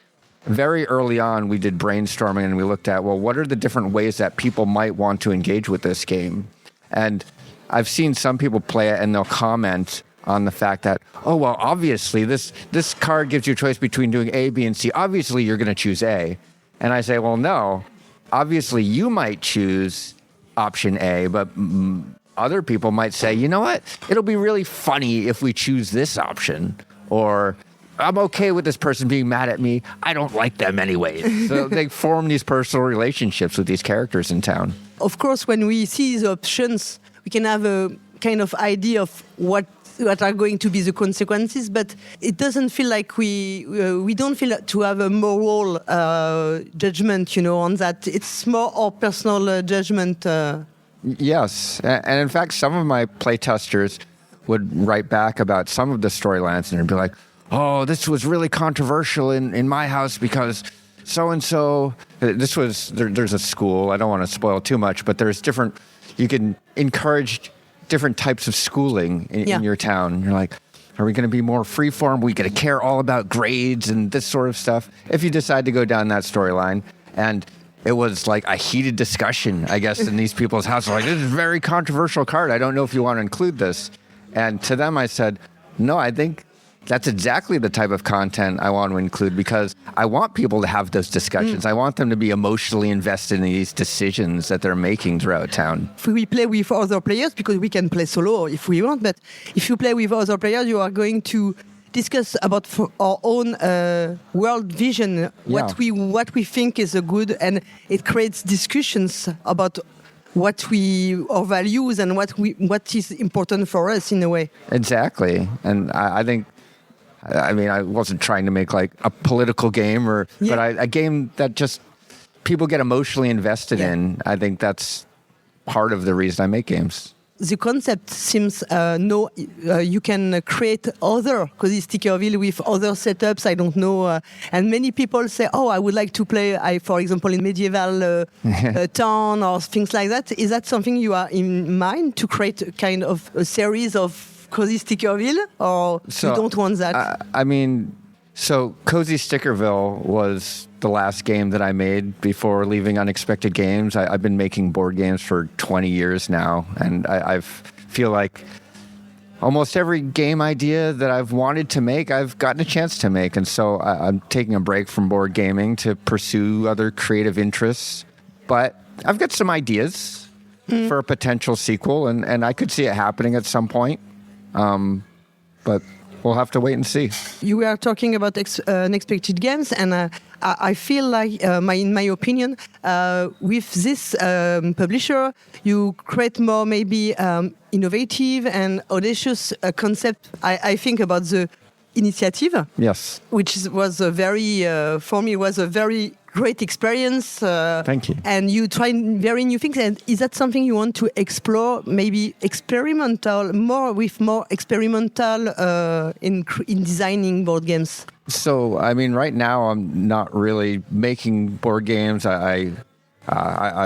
very early on, we did brainstorming and we looked at, well, what are the different ways that people might want to engage with this game? And I've seen some people play it and they'll comment on the fact that, oh, well, obviously this card gives you a choice between doing A, B, and C. Obviously, you're going to choose A. And I say, well, no. Obviously, you might choose option A, but other people might say, you know what? It'll be really funny if we choose this option. Or, I'm okay with this person being mad at me. I don't like them anyways. So they form these personal relationships with these characters in town. Of course, when we see the options, we can have a kind of idea of what are going to be the consequences, but it doesn't feel like we don't feel to have a moral judgment, on that. It's more our personal judgment. Yes, and in fact, some of my playtesters would write back about some of the storylines and it'd be like, oh, this was really controversial in my house because so-and-so, this was, there's a school, I don't want to spoil too much, but there's different, you can encourage different types of schooling in your town. You're like, are we going to be more freeform? We going to care all about grades and this sort of stuff? If you decide to go down that storyline, and it was like a heated discussion, I guess, in these people's houses. Like, this is a very controversial card. I don't know if you want to include this. And to them, I said, no, I think that's exactly the type of content I want to include because I want people to have those discussions. I want them to be emotionally invested in these decisions that they're making throughout town. If we play with other players, because we can play solo if we want, but if you play with other players, you are going to discuss about our own world vision, what we think is a good, and it creates discussions about our values and what is important for us in a way. Exactly, and I think. I mean, I wasn't trying to make like a political game, but a game that just people get emotionally invested in. I think that's part of the reason I make games. The concept seems you can create other Cozy Stickerville with other setups. I don't know, and many people say, "Oh, I would like to play, for example, in medieval town or things like that." Is that something you are in mind to create a kind of a series of Cozy Stickerville, or you don't want that? I mean, so Cozy Stickerville was the last game that I made before leaving Unexpected Games. I've been making board games for 20 years now, and I feel like almost every game idea that I've wanted to make, I've gotten a chance to make. And so I'm taking a break from board gaming to pursue other creative interests. But I've got some ideas for a potential sequel, and I could see it happening at some point. But we'll have to wait and see. You were talking about Unexpected Games, and I feel like, in my opinion, with this publisher, you create more maybe innovative and audacious concept. I think about the initiative. Yes. Which was a very, for me, was a very great experience. Thank you. And you try very new things. And is that something you want to explore? Maybe more experimental in designing board games. So, I mean, right now I'm not really making board games. I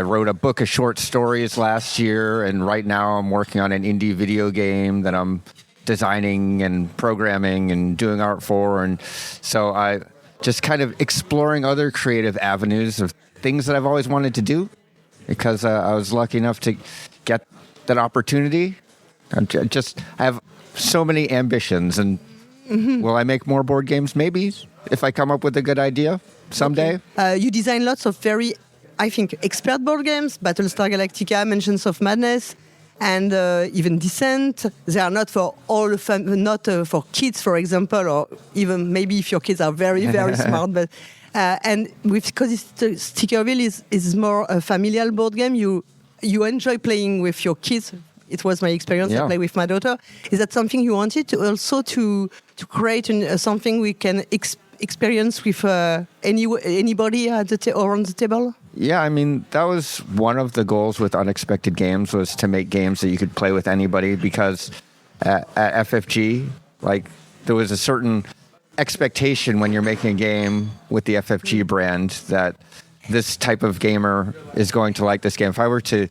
wrote a book of short stories last year, and right now I'm working on an indie video game that I'm designing and programming and doing art for. And so I just kind of exploring other creative avenues of things that I've always wanted to do because I was lucky enough to get that opportunity. I have so many ambitions, and will I make more board games? Maybe, if I come up with a good idea someday. Okay. You design lots of very, I think, expert board games, Battlestar Galactica, Mansions of Madness, and even Descent. They are not for all not for kids, for example, or even maybe if your kids are very, very smart. But and with Cozy Stickerville is more a familial board game. You enjoy playing with your kids. It was my experience. I play with my daughter. Is that something you wanted to also to create something we can experience with anybody at around the table? Yeah, I mean, that was one of the goals with Unexpected Games, was to make games that you could play with anybody, because at FFG, like, there was a certain expectation when you're making a game with the FFG brand that this type of gamer is going to like this game. If I were to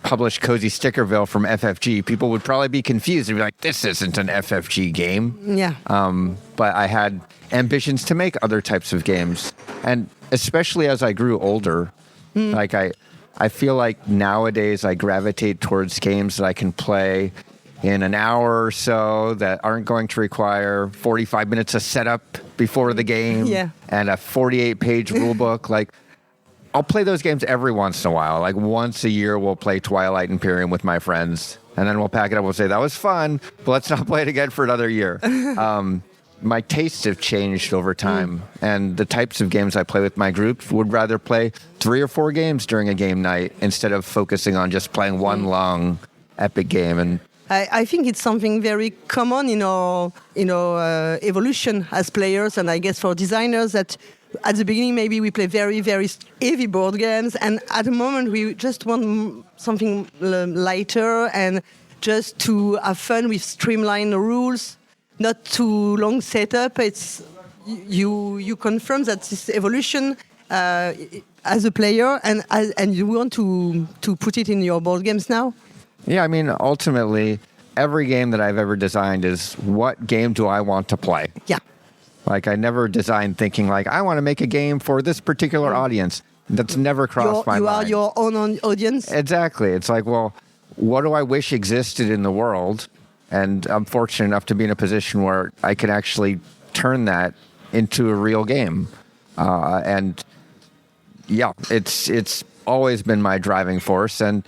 publish Cozy Stickerville from FFG, people would probably be confused and be like, this isn't an FFG game. Yeah. But I had ambitions to make other types of games. And especially as I grew older, like I feel like nowadays I gravitate towards games that I can play in an hour or so that aren't going to require 45 minutes of setup before the game and a 48-page rule book. Like, I'll play those games every once in a while. Like, once a year, we'll play Twilight Imperium with my friends, and then we'll pack it up. We'll say, that was fun, but let's not play it again for another year. My tastes have changed over time, and the types of games I play with my group would rather play 3 or 4 games during a game night instead of focusing on just playing one long epic game. And I think it's something very common in our evolution as players, and I guess for designers, that at the beginning maybe we play very, very heavy board games, and at the moment we just want something lighter and just to have fun with streamlined rules, not too long setup. It's you confirm that this evolution as a player, and you want to put it in your board games now. Yeah, I mean, ultimately, every game that I've ever designed is what game do I want to play? Yeah. Like, I never designed thinking like, I want to make a game for this particular audience. That's never crossed my mind. You are your own audience. Exactly. It's like, well, what do I wish existed in the world? And I'm fortunate enough to be in a position where I can actually turn that into a real game. And yeah, it's always been my driving force. And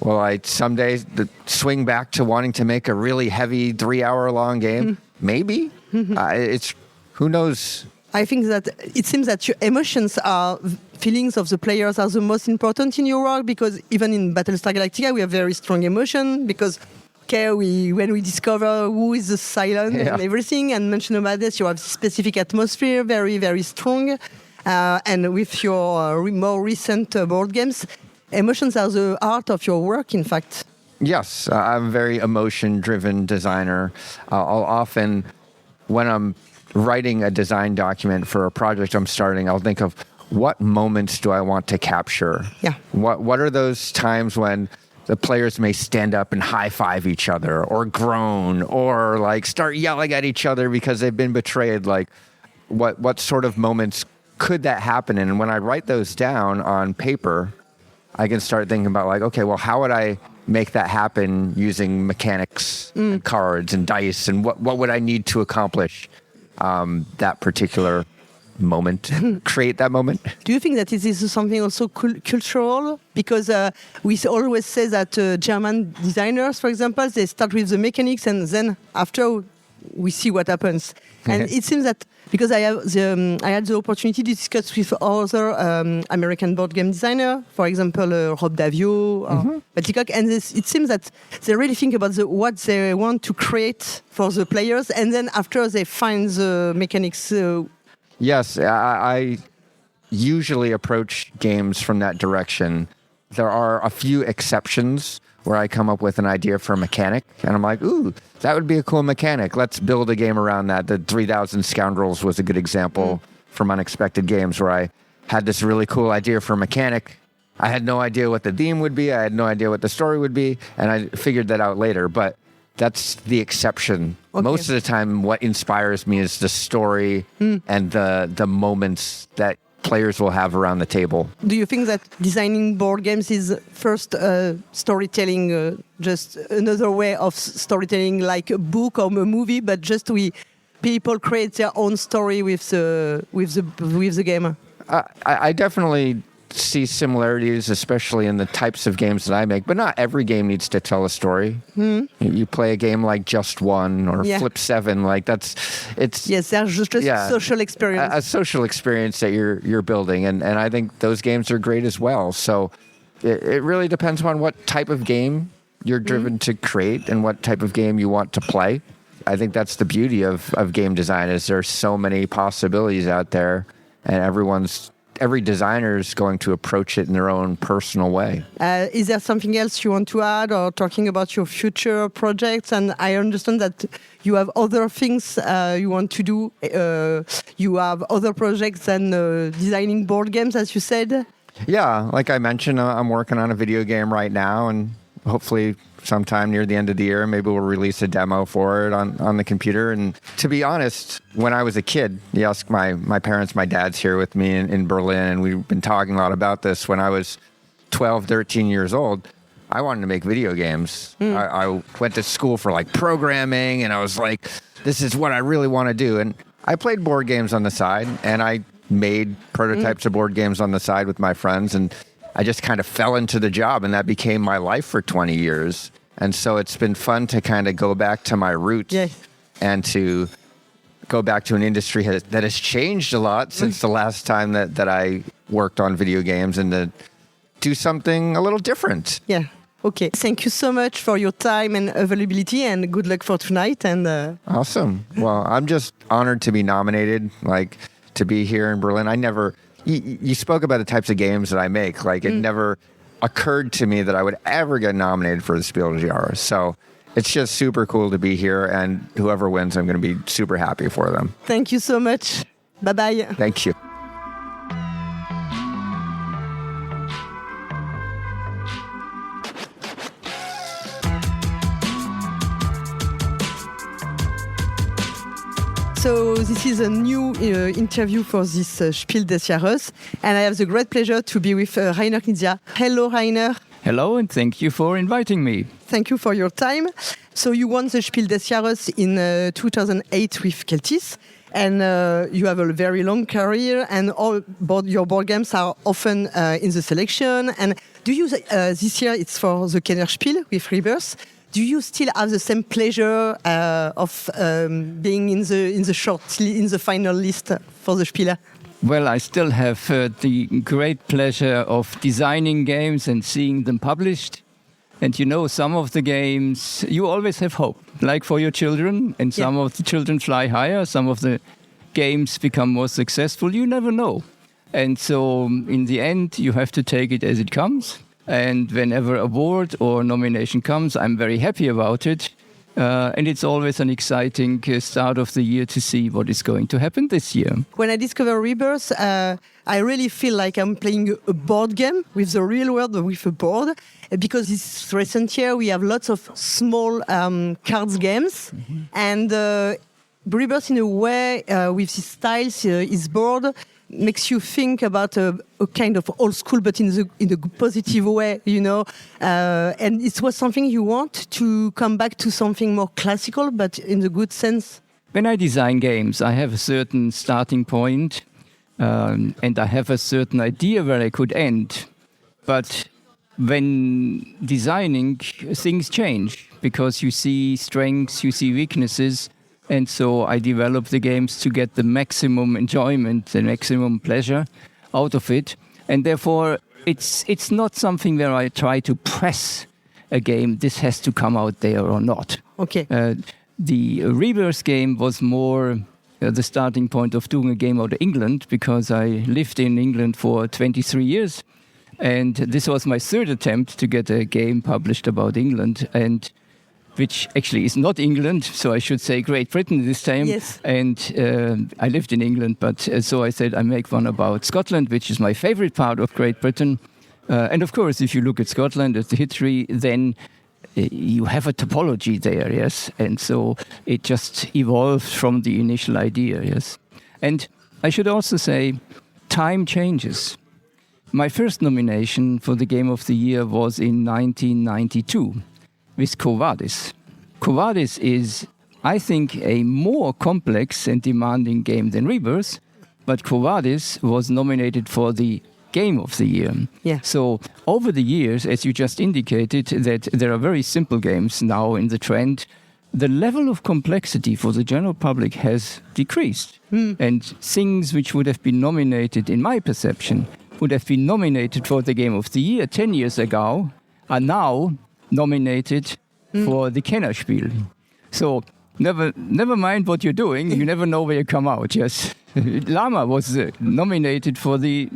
well, I someday swing back to wanting to make a really heavy 3-hour-long game. Maybe. It's who knows. I think that it seems that your emotions are feelings of the players are the most important in your work, because even in Battlestar Galactica we have very strong emotion because when we discover who is the silent and everything, and mention about this, you have specific atmosphere, very, very strong. And with your more recent board games, emotions are the heart of your work, in fact. Yes, I'm a very emotion-driven designer. I'll often, when I'm writing a design document for a project I'm starting, I'll think of what moments do I want to capture? Yeah. What are those times when the players may stand up and high-five each other or groan or like start yelling at each other because they've been betrayed? Like what sort of moments could that happen? And when I write those down on paper, I can start thinking about like, okay, well, how would I make that happen using mechanics and cards and dice, and what would I need to accomplish that particular moment, create that moment? Do you think that this is something also cultural? Because we always say that German designers, for example, they start with the mechanics and then after we see what happens. And it seems that because I had the opportunity to discuss with other American board game designer, for example, Rob Davio or Batticock, and it seems that they really think about what they want to create for the players, and then after they find the mechanics. Yes, I usually approach games from that direction. There are a few exceptions where I come up with an idea for a mechanic, and I'm like, ooh, that would be a cool mechanic. Let's build a game around that. The 3000 Scoundrels was a good example from Unexpected Games, where I had this really cool idea for a mechanic. I had no idea what the theme would be. I had no idea what the story would be, and I figured that out later. But that's the exception. Okay. Most of the time, what inspires me is the story and the moments that players will have around the table. Do you think that designing board games is first storytelling, just another way of storytelling, like a book or a movie, but just people create their own story with the game? I definitely see similarities, especially in the types of games that I make, but not every game needs to tell a story. You play a game like Just One or Flip 7, like it's yes, that's just a social experience, a social experience that you're building, and I think those games are great as well. So it really depends on what type of game you're driven to create and what type of game you want to play. I think that's the beauty of game design, is there's so many possibilities out there, and every designer is going to approach it in their own personal way. Is there something else you want to add, or talking about your future projects? And I understand that you have other things you want to do. You have other projects than designing board games, as you said. Yeah, like I mentioned, I'm working on a video game right now, and hopefully sometime near the end of the year, maybe we'll release a demo for it on the computer. And to be honest, when I was a kid, yes, my parents, my dad's here with me in Berlin, and we've been talking a lot about this. When I was 12, 13 years old, I wanted to make video games. I went to school for like programming, and I was like, this is what I really want to do. And I played board games on the side, and I made prototypes of board games on the side with my friends, and I just kind of fell into the job, and that became my life for 20 years. And so it's been fun to kind of go back to my roots and to go back to an industry that has changed a lot since the last time that I worked on video games, and to do something a little different. Yeah. Okay. Thank you so much for your time and availability, and good luck for tonight. And Awesome. Well, I'm just honored to be nominated, like to be here in Berlin. You spoke about the types of games that I make. Like it never occurred to me that I would ever get nominated for the Spiel des Jahres. So it's just super cool to be here, and whoever wins, I'm going to be super happy for them. Thank you so much. Bye-bye. Thank you. So this is a new interview for this Spiel des Jahres, and I have the great pleasure to be with Rainer Knizia. Hello, Rainer. Hello, and thank you for inviting me. Thank you for your time. So you won the Spiel des Jahres in 2008 with Keltis, and you have a very long career, and your board games are often in the selection. And do you this year it's for the Kenner Spiel with Rebirth? Do you still have the same pleasure of being in the final list for the Spiele? Well, I still have the great pleasure of designing games and seeing them published. And you know, some of the games, you always have hope, like for your children, and some of the children fly higher, some of the games become more successful, you never know. And so in the end, you have to take it as it comes. And whenever award or nomination comes, I'm very happy about it. And it's always an exciting start of the year to see what is going to happen this year. When I discover Rebirth, I really feel like I'm playing a board game with the real world, but with a board. Because this recent year, we have lots of small cards games. Mm-hmm. And Rebirth, in a way, with these styles, his board makes you think about a kind of old school, but in a positive way, you know. And it was something you want to come back to something more classical, but in the good sense. When I design games, I have a certain starting point, and I have a certain idea where I could end. But when designing, things change because you see strengths, you see weaknesses. And so I develop the games to get the maximum enjoyment, the maximum pleasure out of it. And therefore, it's not something where I try to press a game, this has to come out there or not. Okay. The Rebirth game was more the starting point of doing a game out of England, because I lived in England for 23 years. And this was my third attempt to get a game published about England. And which actually is not England, so I should say Great Britain this time. Yes. And I lived in England, but so I said I make one about Scotland, which is my favorite part of Great Britain. And of course, if you look at Scotland, at the history, then you have a topology there, yes? And so it just evolved from the initial idea, yes? And I should also say, time changes. My first nomination for the Game of the Year was in 1992. With Quo Vadis. Quo Vadis is, I think, a more complex and demanding game than Rebirth, but Quo Vadis was nominated for the Game of the Year. Yeah. So over the years, as you just indicated, that there are very simple games now in the trend, the level of complexity for the general public has decreased. And things which would have been nominated, in my perception, would have been nominated for the Game of the Year 10 years ago, are now nominated for the Kenner Spiel. So never mind what you're doing, you never know where you come out, yes. Llama was nominated for the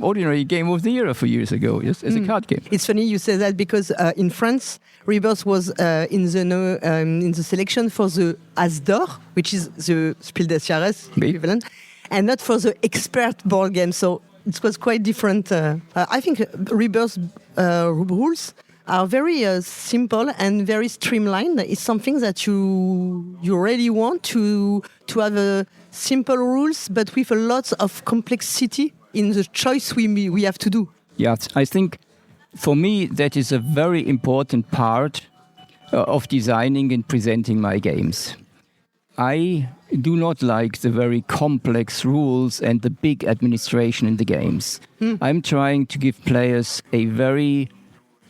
ordinary Game of the Year a few years ago, yes, as a card game. It's funny you say that, because in France, Rebirth was in the selection for the As d'Or, which is the Spiel des Jahres equivalent, and not for the expert board game. So it was quite different. I think Rebirth rules are very simple and very streamlined. It's something that you really want to have simple rules, but with a lot of complexity in the choice we have to do. Yeah, I think for me that is a very important part of designing and presenting my games. I do not like the very complex rules and the big administration in the games. I'm trying to give players a very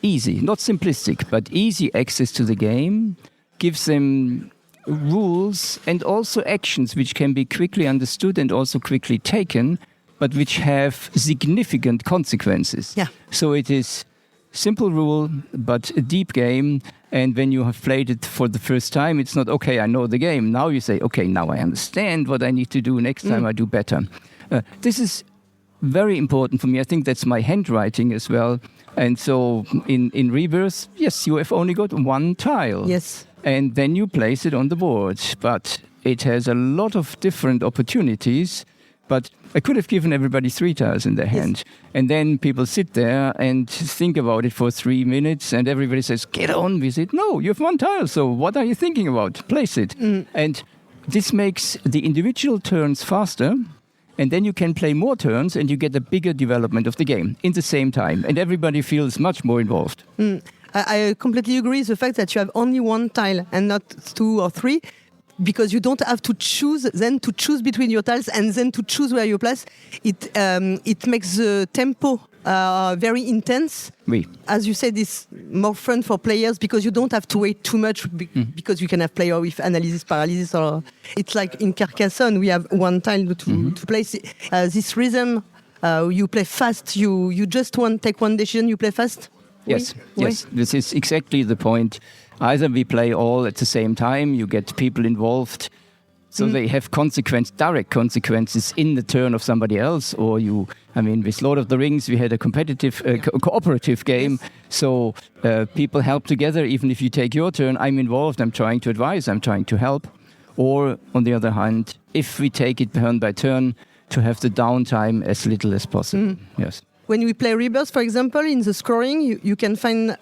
easy, not simplistic, but easy access to the game, gives them rules and also actions which can be quickly understood and also quickly taken, but which have significant consequences. Yeah. So it is simple rule, but a deep game. And when you have played it for the first time, it's not, okay, I know the game. Now you say, okay, now I understand what I need to do. Next time I do better. This is very important for me. I think that's my handwriting as well. And so in Rebirth, yes, you have only got one tile. Yes. And then you place it on the board. But it has a lot of different opportunities. But I could have given everybody 3 tiles in their hand. And then people sit there and think about it for 3 minutes. And everybody says, get on with it. No, you have 1 tile. So what are you thinking about? Place it. And this makes the individual turns faster. And then you can play more turns and you get a bigger development of the game in the same time. And everybody feels much more involved. I completely agree with the fact that you have only 1 tile and not 2 or 3, because you don't have to choose between your tiles and then to choose where you place. It makes the tempo very intense. Oui. As you said, it's more fun for players because you don't have to wait too much because you can have player with analysis paralysis, or it's like in Carcassonne we have 1 tile to place. This rhythm, you play fast. You just take one decision. You play fast. Yes, Oui? yes. This is exactly the point. Either we play all at the same time, you get people involved, so they have direct consequences in the turn of somebody else, or with Lord of the Rings, we had a competitive, cooperative game, so people help together. Even if you take your turn, I'm involved, I'm trying to advise, I'm trying to help. Or, on the other hand, if we take it turn by turn, to have the downtime as little as possible. Yes. When we play Rebirth, for example, in the scoring, you can find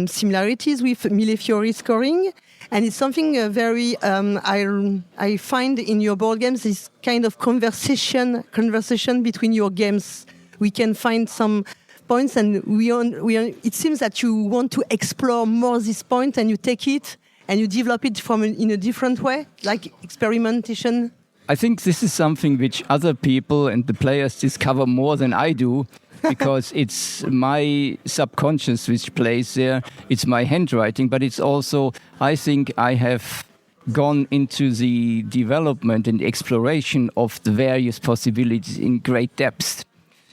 similarities with Millefiori scoring. And it's something very, I find in your board games, this kind of conversation between your games. We can find some points, and it seems that you want to explore more this point, and you take it and you develop it in a different way, like experimentation. I think this is something which other people and the players discover more than I do. Because it's my subconscious which plays there, it's my handwriting, but it's also, I think I have gone into the development and exploration of the various possibilities in great depth.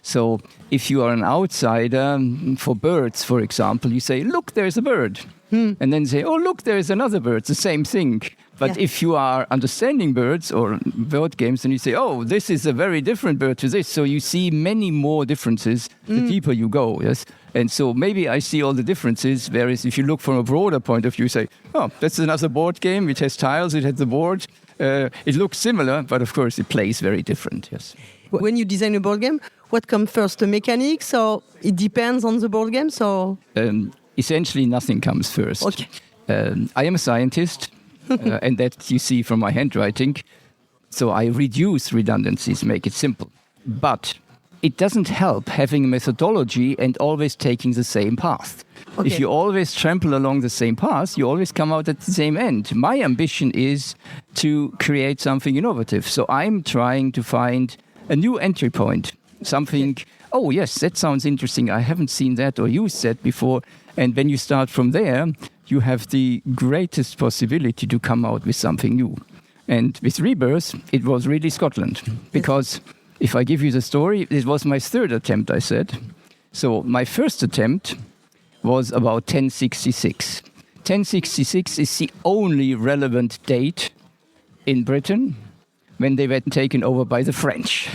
So if you are an outsider, for birds, for example, you say, look, there's a bird. And then say, oh, look, there's another bird, it's the same thing. But if you are understanding birds or bird games, and you say, oh, this is a very different bird to this. So you see many more differences the deeper you go, yes? And so maybe I see all the differences, whereas if you look from a broader point of view, you say, oh, that's another board game, it has tiles, it has the board. It looks similar, but of course it plays very different, yes. When you design a board game, what comes first, the mechanics, or it depends on the board game? So essentially nothing comes first. Okay. I am a scientist. And that you see from my handwriting. So I reduce redundancies, make it simple. But it doesn't help having a methodology and always taking the same path. Okay. If you always trample along the same path, you always come out at the same end. My ambition is to create something innovative. So I'm trying to find a new entry point. Something, oh yes, that sounds interesting. I haven't seen that or used that before. And when you start from there, you have the greatest possibility to come out with something new. And with Rebirth, it was really Scotland. Because if I give you the story, it was my 3rd attempt, I said. So my first attempt was about 1066. 1066 is the only relevant date in Britain when they were taken over by the French.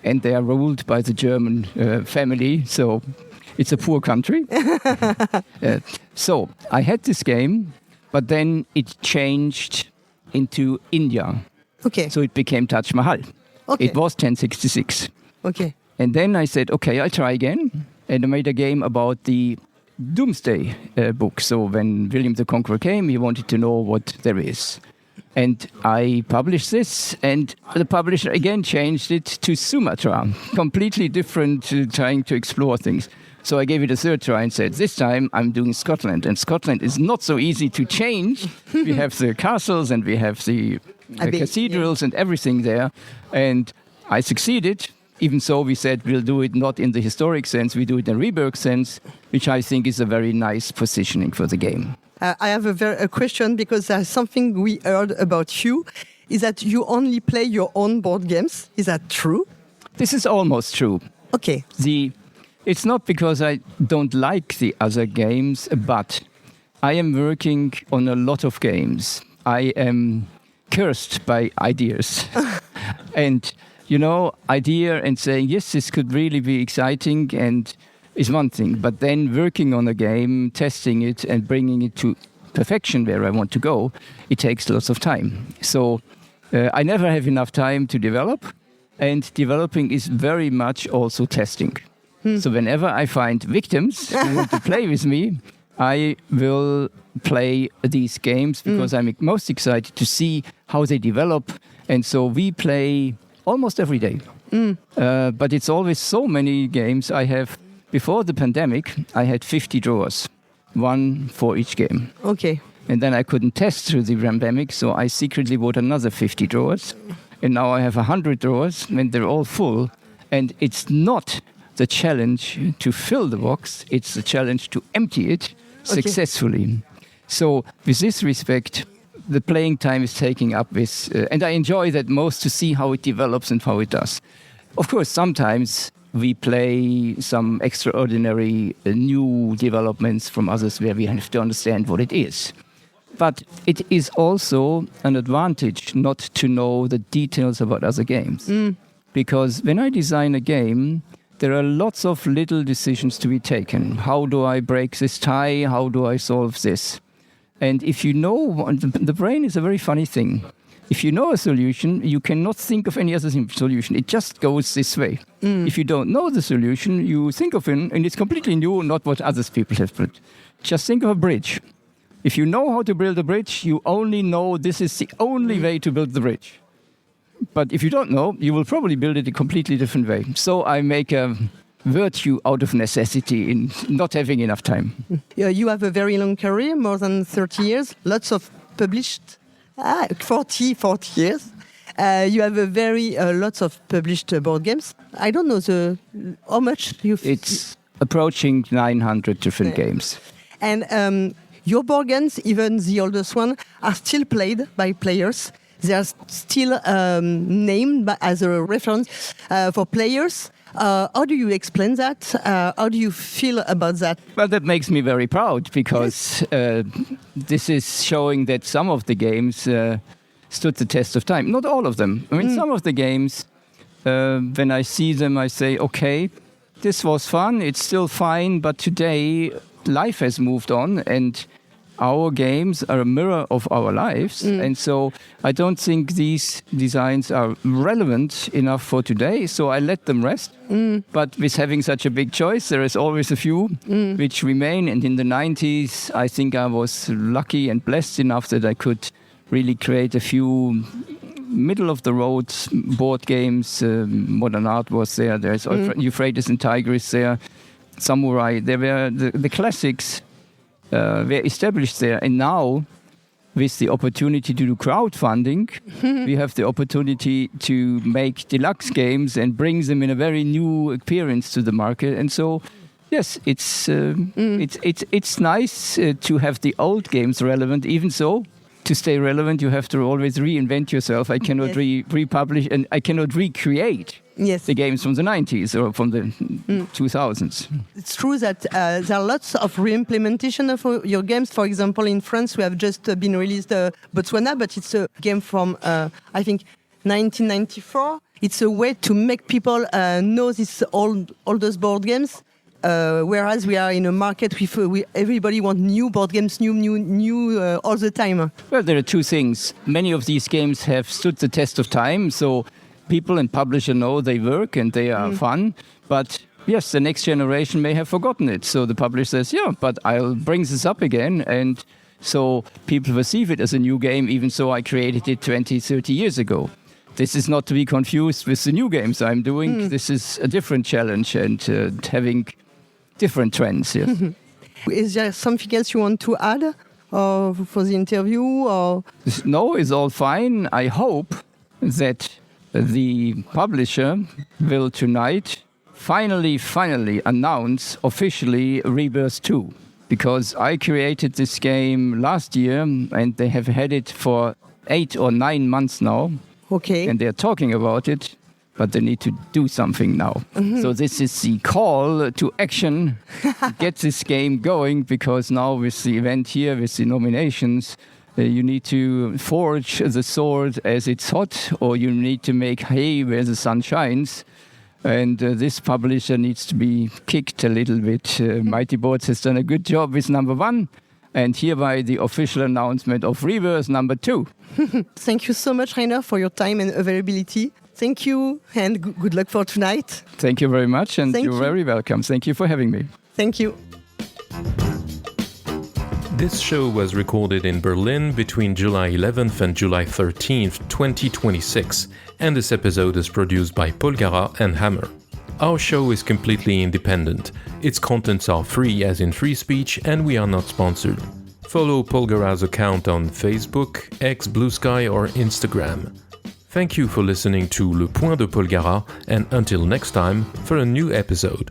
And they are ruled by the German family, so it's a poor country. So I had this game, but then it changed into India. Okay. So it became Taj Mahal. Okay. It was 1066. Okay. And then I said, okay, I'll try again. And I made a game about the Doomsday book. So when William the Conqueror came, he wanted to know what there is. And I published this, and the publisher again changed it to Sumatra, completely different, trying to explore things. So I gave it a 3rd try and said, this time I'm doing Scotland. And Scotland is not so easy to change. We have the castles and we have the cathedrals and everything there. And I succeeded. Even so, we said we'll do it not in the historic sense, we do it in a Rebirth sense, which I think is a very nice positioning for the game. I have a question, because there's something we heard about you, is that you only play your own board games. Is that true? This is almost true. Okay. It's not because I don't like the other games, but I am working on a lot of games. I am cursed by ideas. And idea and saying, yes, this could really be exciting and is one thing. But then working on a game, testing it and bringing it to perfection where I want to go, it takes lots of time. So I never have enough time to develop, and developing is very much also testing. So whenever I find victims who want to play with me, I will play these games because I'm most excited to see how they develop. And so we play almost every day. But it's always so many games. Before the pandemic, I had 50 drawers, one for each game. Okay. And then I couldn't test through the pandemic, so I secretly bought another 50 drawers. And now I have 100 drawers, and they're all full. And it's not the challenge to fill the box, it's the challenge to empty it successfully. So with this respect, the playing time is taking up with, and I enjoy that most to see how it develops and how it does. Of course, sometimes we play some extraordinary new developments from others where we have to understand what it is. But it is also an advantage not to know the details about other games. Because when I design a game, there are lots of little decisions to be taken. How do I break this tie? How do I solve this? And if you know, the brain is a very funny thing. If you know a solution, you cannot think of any other solution. It just goes this way. If you don't know the solution, you think of it, and it's completely new, not what other people have built. Just think of a bridge. If you know how to build a bridge, you only know this is the only way to build the bridge. But if you don't know, you will probably build it a completely different way. So I make a virtue out of necessity in not having enough time. You have a very long career, more than 30 years, lots of published, 40 years. You have a lots of published board games. I don't know how much you've... It's approaching 900 different games. And your board games, even the oldest one, are still played by players. They are still named as a reference for players. How do you explain that? How do you feel about that? Well, that makes me very proud because this is showing that some of the games stood the test of time. Not all of them. I mean, some of the games, when I see them, I say, okay, this was fun, it's still fine, but today life has moved on and our games are a mirror of our lives. And so I don't think these designs are relevant enough for today, so I let them rest. But with having such a big choice, there is always a few which remain. And in the 90s, I think I was lucky and blessed enough that I could really create a few middle-of-the-road board games. Modern Art was there. There's Euphrates and Tigris there. Samurai. There were the classics. Were established there, and now with the opportunity to do crowdfunding, we have the opportunity to make deluxe games and bring them in a very new appearance to the market. And so, yes, it's nice to have the old games relevant. Even so, to stay relevant, you have to always reinvent yourself. I cannot republish and I cannot recreate. The games from the 90s or from the 2000s. It's true that there are lots of re-implementation of your games. For example, in France, we have just been released Botswana, but it's a game from, I think, 1994. It's a way to make people know these oldest board games, whereas we are in a market with everybody wants new board games, new all the time. Well, there are two things. Many of these games have stood the test of time, so people and publisher know they work and they are fun, but yes, the next generation may have forgotten it. So the publisher says, yeah, but I'll bring this up again. And so people perceive it as a new game, even so I created it 20, 30 years ago. This is not to be confused with the new games I'm doing. This is a different challenge and having different trends. Yes. Is there something else you want to add for the interview? Or? No, it's all fine. I hope that the publisher will tonight finally announce officially Rebirth 2. Because I created this game last year and they have had it for 8 or 9 months now. Okay. And they're talking about it, but they need to do something now. So this is the call to action, get this game going, because now with the event here, with the nominations, You need to forge the sword as it's hot, or you need to make hay where the sun shines. And this publisher needs to be kicked a little bit. Mighty Boards has done a good job with number 1, and hereby the official announcement of Reverse number 2. Thank you so much, Rainer, for your time and availability. Thank you, and good luck for tonight. Thank you very much, and Thank you're you. very welcome. Thank you for having me. Thank you. This show was recorded in Berlin between July 11th and July 13th, 2026, and this episode is produced by Polgara and Hammer. Our show is completely independent. Its contents are free, as in free speech, and we are not sponsored. Follow Polgara's account on Facebook, X, Blue Sky, or Instagram. Thank you for listening to Le Point de Polgara, and until next time for a new episode.